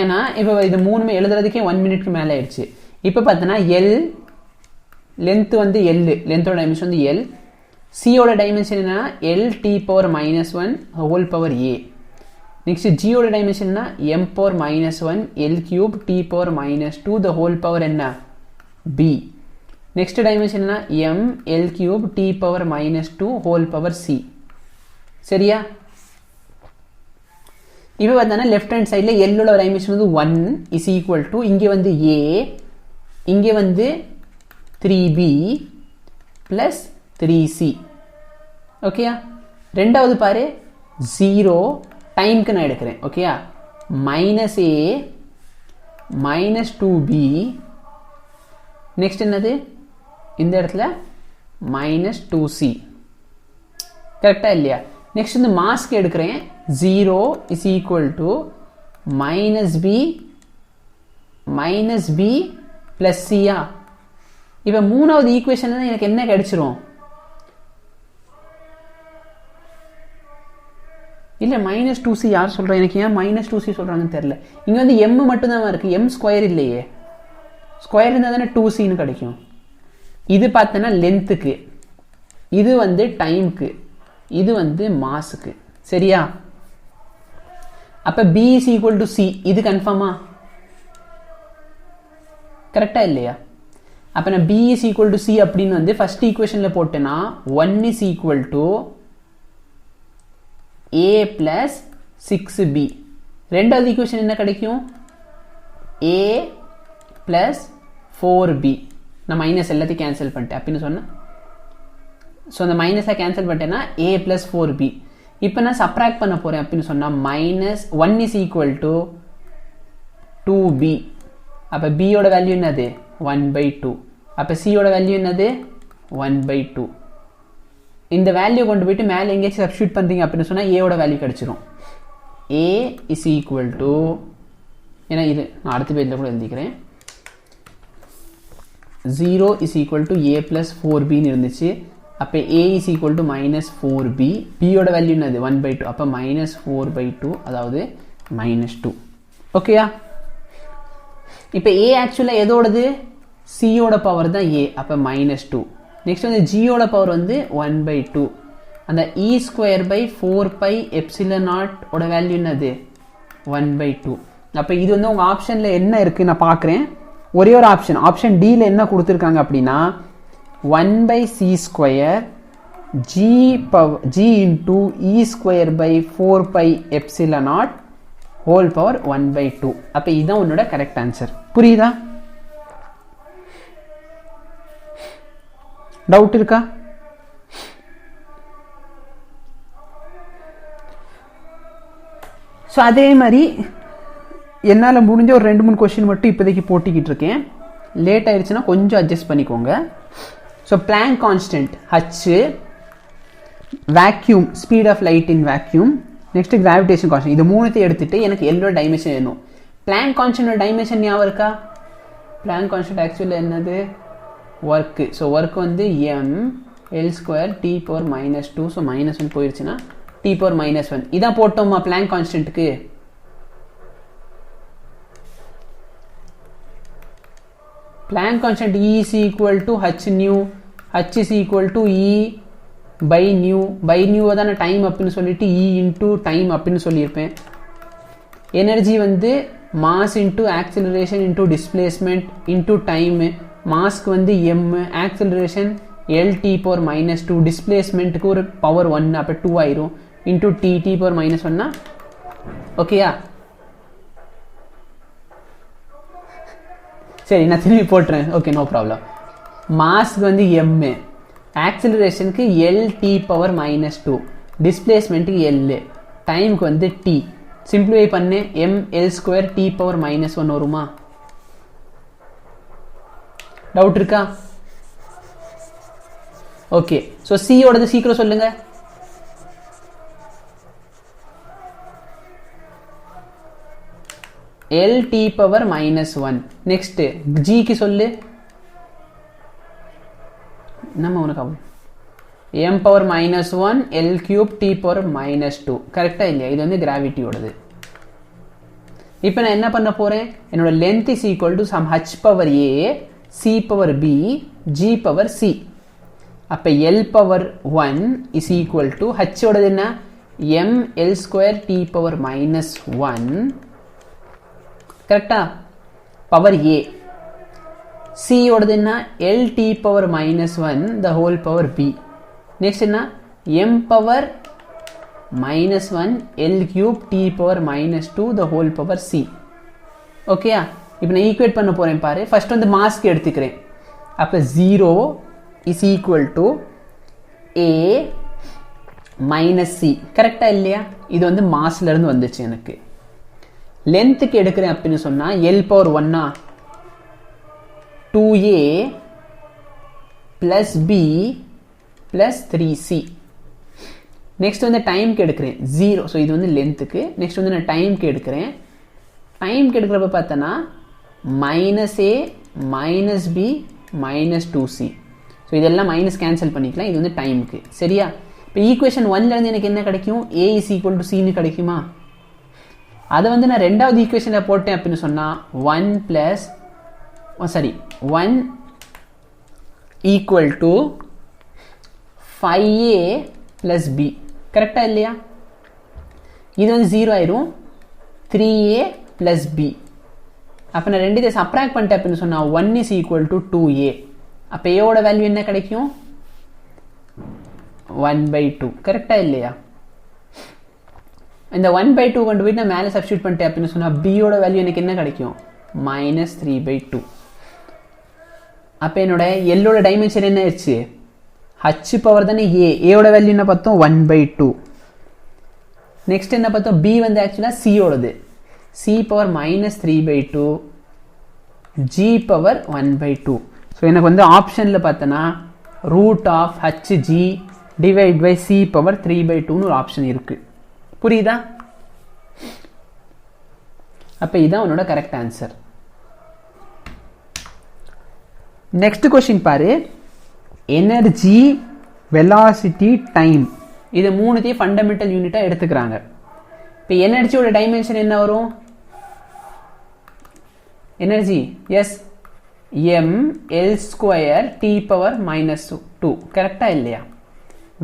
ஏன்னா இப்போ இது மூணுமே எழுதுறதுக்கே 1 மினிட்க்கு மேலே ஆயிடுச்சு. இப்போ பார்த்தோன்னா எல் லென்த் வந்து எல், லென்த்தோட டைமென்ஷன் வந்து எல், சியோட டைமென்ஷன் என்ன, L T power -1 whole power A. Next ஜியோட டைமென்ஷன் என்ன, M power -1 L cube D power -2 the whole power என்ன, பி. நெக்ஸ்ட் டைமென்ஷன் என்ன, M L cube D power -2 whole power C. சரியா? இப்போ பார்த்தோன்னா லெஃப்ட் ஹேண்ட் சைடில் எல்லோட dimension வந்து 1 is equal to, இங்கே வந்து ஏ, இங்கே வந்து 3b plus 3c. ஓகேயா? ரெண்டாவது பாரு 0 டைம்க்கு நான் எடுக்கிறேன். ஓகேயா? -a -2b, நெக்ஸ்ட் என்னது இந்த இடத்துல -2c. கரெக்டா இல்லையா? நெக்ஸ்ட் இந்த மாஸ்க் எடுக்கிறேன், 0 is equal to -b minus B plus சியா. இப்போ மூணாவது ஈக்குவேஷன் எனக்கு என்ன கிடைச்சிரும்? இல்லை மைனஸ் டூ சி யார் சொல்கிறேன்? எனக்கு ஏன் மைனஸ் டூ சி சொல்கிறாங்கன்னு தெரில. இங்கே வந்து எம் மட்டும்தான் இருக்குது, எம் ஸ்கொயர் இல்லையே. ஸ்கொயர் இருந்தால் தானே டூ சின்னு கிடைக்கும். இது பார்த்தோன்னா லென்த்துக்கு, இது வந்து டைமுக்கு, இது வந்து மாஸுக்கு. சரியா? அப்போ b is equal to c, இது கன்ஃபார்மா? கரெக்டாக இல்லையா? அப்போ நான் b is equal to c அப்படின்னு வந்து ஃபர்ஸ்ட் ஈக்குவேஷனில் போட்டேன்னா 1 is equal to a plus 6b. ரெண்டாவது ஈக்குவேஷன் என்ன கிடைக்கும்? a plus 4b. நான் மைனஸ் எல்லாத்தையும் கேன்சல் பண்ணிட்டேன் அப்படின்னு சொன்னேன். ஸோ அந்த மைனஸை கேன்சல் பண்ணிட்டேன்னா a plus 4b. இப்போ நான் சப்ராக்ட் பண்ண போகிறேன் அப்படின்னு சொன்னால் minus 1 is equal to 2b. அப்போ பியோட வேல்யூ என்னது? 1/2. அப்போ சியோட வேல்யூ என்னது? 1/2. இந்த வேல்யூ கொண்டு போயிட்டு மேலே எங்கேயாச்சும் சப்ஸ்டியூட் பண்ணுறீங்க அப்படின்னு சொன்னால் ஏவோட வேல்யூ கிடச்சிரும். ஏ இஸ் ஈக்குவல் டு, ஏன்னா இது நான் அடுத்த பேஜில் கூட எழுதிக்கிறேன், 0 is equal to A plus 4பின்னு இருந்துச்சு. அப்போ A is equal to minus 4b. பியோட வேல்யூ என்னது? 1/2. அப்போ மைனஸ் 4/2, அதாவது -2. ஓகேயா? இப்போ ஏ ஆக்சுவலாக எதோடது? சியோட பவர் தான் ஏ. அப்போ -2. நெக்ஸ்ட் வந்து ஜியோட பவர் வந்து 1/2. அந்த இ ஸ்கொயர் பை 4π எப்சிலன் நாட் ஓட வேல்யூ என்னது? 1/2. அப்போ இது வந்து உங்கள் ஆப்ஷனில் என்ன இருக்குது நான் பார்க்குறேன். ஒரே ஒரு ஆப்ஷன் டியில் என்ன கொடுத்துருக்காங்க அப்படின்னா 1/c square G into E square by 4π epsilon naught whole power 1/2. அப்போ இதுதான் உன்னோட கரெக்ட் ஆன்சர். புரியுதா? டவுட் இருக்கா? ஸோ அதே மாதிரி என்னால் முடிஞ்ச ஒரு 2-3 கொஸ்டின் மட்டும் இப்போதைக்கு போட்டிக்கிட்டு இருக்கேன். லேட் ஆயிடுச்சுன்னா கொஞ்சம் அட்ஜஸ்ட் பண்ணிக்கோங்க. So Planck constant H, vacuum, speed of light in vacuum, next gravitation constant, இது மூணுத்தையும் எடுத்துட்டு எனக்கு எல்லோட டைமென்ஷன் வேணும். பிளாங்க் கான்ஸ்டன்ட் டைமென்ஷன் ஞாபகம் இருக்கா? பிளாங்க் கான்ஸ்டன்ட் ஆக்சுவலாக என்னது? ஒர்க்கு. ஸோ ஒர்க் வந்து M L square D power -2. So -1 போயிடுச்சுன்னா டி பவர் -1. இதான் போட்டோமா பிளாங்க் கான்ஸ்டன்ட்டுக்கு? Planck constant E is equal to h nu, h is equal to E by nu. By நியூவை தான் நான் டைம் அப்படின்னு சொல்லிட்டு E இன்டூ டைம் அப்படின்னு சொல்லியிருப்பேன். எனர்ஜி வந்து mass into acceleration into displacement into time. Mask வந்து m, ஆக்சிலரேஷன் lt பவர் -2, டிஸ்பிளேஸ்மெண்ட்டுக்கு ஒரு பவர் 1, அப்போ 2 ஆயிரும், இன்டூ டி பவர் -1. ஓகேயா? சரி, நான் திரும்பி போட்டுறேன். Okay, no problem. மாஸ்க்கு வந்து m, ஆக்சிலரேஷனுக்கு lt பவர் -2, டிஸ்பிளேஸ்மெண்ட்டுக்கு l, டைமுக்கு வந்து t. சிம்பிளிஃபை பண்ணு, m l square D power -1 வருமா? டவுட் இருக்கா? ஓகே. ஸோ சியோடது சீக்கிரம் சொல்லுங்க. lt power -1. நெக்ஸ்ட் ஜிக்கு சொல்லு. நம்ம உனக்கு m power -1 l cube D power -2. கரெக்டா இல்லையா? இது வந்து கிராவிட்டியோடது. இப்போ நான் என்ன பண்ண போறேன்? என்னோட length is equal to some h power a, c power b, g power c. அப்போ l power 1 is equal to h ஓடது என்ன? m l square D power -1. கரெக்டா? Power a. c ஓடது என்ன? l t power -1 the whole power b. Next என்ன? m power -1 l cube D power -2 the whole power c. ஓகேயா? இப்போ நான் equate பண்ண போறேன் பாரு. ஃபர்ஸ்ட் வந்து மாஸ்க்கு எடுத்துக்கிறேன். அப்போ 0 is equal to a minus C. கரெக்டா இல்லையா? இது வந்து மாஸ்ல இருந்து வந்துச்சு. எனக்கு லென்த்துக்கு எடுக்கிறேன் அப்படின்னு சொன்னா L power 1 2a plus b plus 3c. Next வந்து டைம்க்கு எடுக்கிறேன் 0. ஸோ இது வந்து லென்த்துக்கு. நெக்ஸ்ட் வந்து நான் டைம்க்கு எடுக்கிறேன். டைம்க்கு எடுக்கிறப்ப பார்த்தோன்னா minus A minus B minus 2c. So இதெல்லாம் மைனஸ் கேன்சல் பண்ணிக்கலாம். இது வந்து டைமுக்கு. சரியா? இப்போ ஈக்குவேஷன் 1லேருந்து எனக்கு என்ன கிடைக்கும்? ஏ இஸ் ஈக்குவல் டு சின்னு கிடைக்குமா? அதை வந்து நான் ரெண்டாவது ஈக்குவேஷனில் போட்டேன் அப்படின்னு சொன்னால் 1 equal to 5a plus B. கரெக்டாக இல்லையா? இது வந்து 0 ஆயிரும். 3a plus B. அப்போ நான் ரெண்டு இதை சப்ராக்ட் பண்ணிட்டேன் அப்படின்னு சொன்னால் 1 இஸ் ஈக்குவல் டு 2a. அப்போ ஏவோட வேல்யூ என்ன கிடைக்கும்? 1/2. கரெக்டாக இல்லையா? இந்த 1/2 கொண்டு போயிட்டு நான் மேலே சப்ஸ்டியூட் பண்ணிட்டேன் அப்படின்னு சொன்னால் பியோட வேல்யூ எனக்கு என்ன கிடைக்கும்? -3/2. அப்போ என்னோட எல்லோட டைமென்ஷன் என்ன ஆயிடுச்சு? ஹச் பவர் தானே ஏயோட வேல்யூ என்ன பார்த்தோம்? 1/2. நெக்ஸ்ட் என்ன பார்த்தோம்? பி வந்து ஆக்சுவலாக சியோடது. C power -3/2 G power 1/2. So எனக்கு வந்து ஆப்ஷனில் பார்த்தோன்னா √HG divide by C power 3/2ன்னு ஒரு ஆப்ஷன் இருக்கு. புரியுதா? அப்போ இதுதான் உன்னோட கரெக்ட் ஆன்சர். நெக்ஸ்ட் கொஸ்டின் பாரு. எனர்ஜி, வெலாசிட்டி, டைம் இது மூணுத்தையும் ஃபண்டமெண்டல் யூனிட்டாக எடுத்துக்கிறாங்க. இப்போ எனர்ஜியோட டைமென்ஷன் என்ன வரும்? Energy is mL² t power -2. கரெக்டா இல்லையா?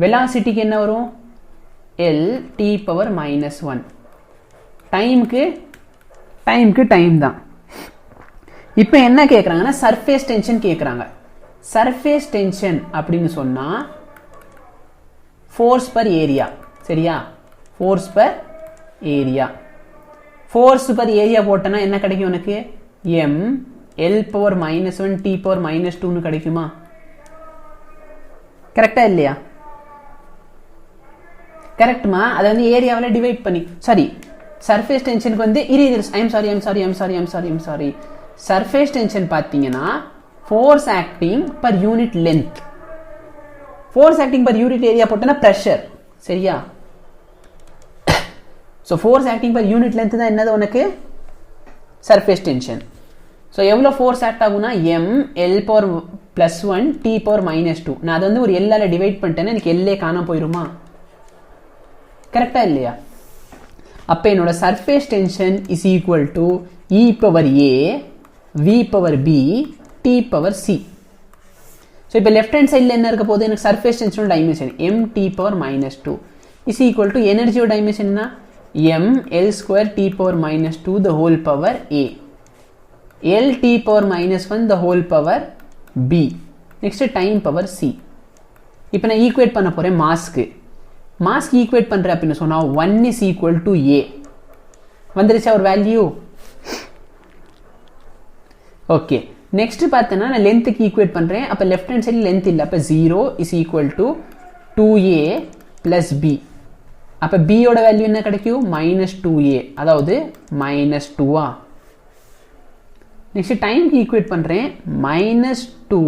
வெலாசிட்டிக்கு என்ன வரும்? L t power -1. டைமுக்கு டைம் தான். இப்போ என்ன கேட்குறாங்கன்னா சர்ஃபேஸ் டென்ஷன் கேட்குறாங்க. சர்ஃபேஸ் டென்ஷன் அப்படின்னு சொன்னால் ஃபோர்ஸ் பர் ஏரியா. சரியா? Force per area. Force per area போட்டோன்னா என்ன கிடைக்கும் உனக்கு? m L power -1 t power -2ன்னு கிடைக்குமா? கரெக்டா இல்லையா? கரெக்ட்மா. அதை வந்து ஏரியாவில் டிவைட் பண்ணி சர்ஃபேஸ் டென்ஷனுக்கு வந்து சர்ஃபேஸ் டென்ஷன் பார்த்தீங்கன்னா force acting per unit length. Force acting per unit area போட்டோன்னா ப்ரெஷர். சரியா? So force acting per unit length தான் என்னது உனக்கு? Surface tension. ஸோ எவ்வளோ ஃபோர்ஸ் ஆக்ட் ஆகுனா mL பவர் +1 t பவர் -2. நான் அதை வந்து ஒரு எல்லால டிவைட் பண்ணிட்டேன்னா எனக்கு எல்லே காணாம போயிருமா? கரெக்டா இல்லையா? அப்போ என்னோட surface tension is equal to E power A V power B T power C. So இப்போ லெஃப்ட் ஹேண்ட் சைடில் என்ன இருக்க போகுது? எனக்கு சர்ஃபேஸ் டென்ஷனோட dimension mt power -2 is equal to எனர்ஜியோட டைமென்ஷன் என்ன? mL² t power -2 the whole power A. L t power -1 the whole power B. Next time power C. இப்போ நான் ஈக்குவேட் பண்ண போறேன் மாஸ்க்கு. ஈக்குவேட் பண்றேன் அப்படின்னு சொன்னா 1 is equal to A. வந்துருச்சா ஒரு வேல்யூ? ஓகே. நெக்ஸ்ட் பார்த்தேன்னா நான் லென்த்துக்கு ஈக்குவேட் பண்றேன். அப்போ லெஃப்ட் ஹேண்ட் சைடில் லென்த் இல்லை. அப்போ 0 is equal to 2A plus B. அப்போ B யோட வேல்யூ என்ன கிடைக்கும்? -2A. அதாவது -2. நெக்ஸ்ட் டைம்க்கு ஈக்குவேட் பண்ணுறேன். -2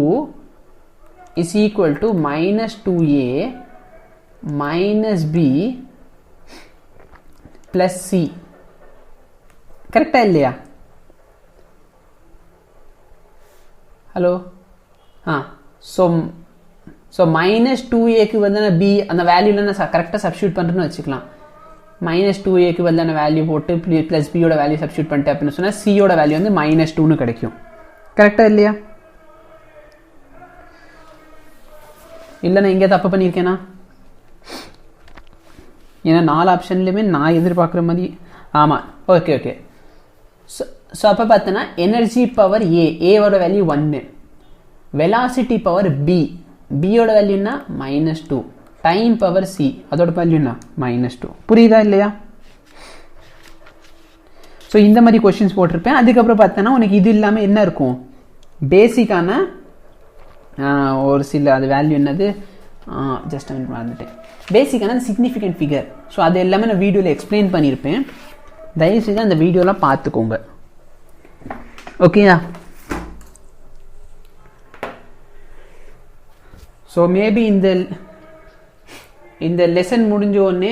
is equal to -2A -B plus C. கரெக்டா இல்லையா? ஹலோ ஸோ -2Aக்கு வந்து நான் B அந்த வேல்யூவில் நான் கரெக்டாக சப்ஸ்டியூட் பண்ணுறேன்னு வச்சுக்கலாம். -2Aக்கு வந்து நான் வேல்யூ போட்டு ப்ளஸ் பியோட வேல்யூ சப்ஸ்டியூட் பண்ணிட்டேன் அப்படின்னு சொன்னால் சியோட வேல்யூ வந்து -2ன்னு கிடைக்கும். கரெக்டா இல்லையா? இல்லை நான் இங்கே தப்பு பண்ணியிருக்கேனா? ஏன்னா 4 ஆப்ஷன்லையுமே நான் எதிர்பார்க்குற மாதிரி. ஆமாம். ஓகே. ஸோ அப்போ பார்த்தோன்னா எனர்ஜி பவர் ஏவோட வேல்யூ 1, வெலாசிட்டி பவர் பியோட வேல்யூன்னா -2, டைம் பவர் சி அதோட வேல்யூன்னா -2. புரியுதா இல்லையா? ஸோ இந்த மாதிரி கொஸ்டின்ஸ் போட்டிருப்பேன். அதுக்கப்புறம் பார்த்தோன்னா உனக்கு இது இல்லாமல் என்ன இருக்கும்? பேசிக்கான ஒரு சில அது வேல்யூ என்னது ஜஸ்ட் மறந்துட்டேன். பேசிக்கான சிக்னிஃபிகண்ட் ஃபிகர். ஸோ அது எல்லாமே நான் வீடியோவில் எக்ஸ்பிளைன் பண்ணியிருப்பேன். தயவுசெய்து அந்த வீடியோலாம் பார்த்துக்கோங்க. ஓகேயா? ஸோ மேபி இந்த லெசன் முடிஞ்ச உடனே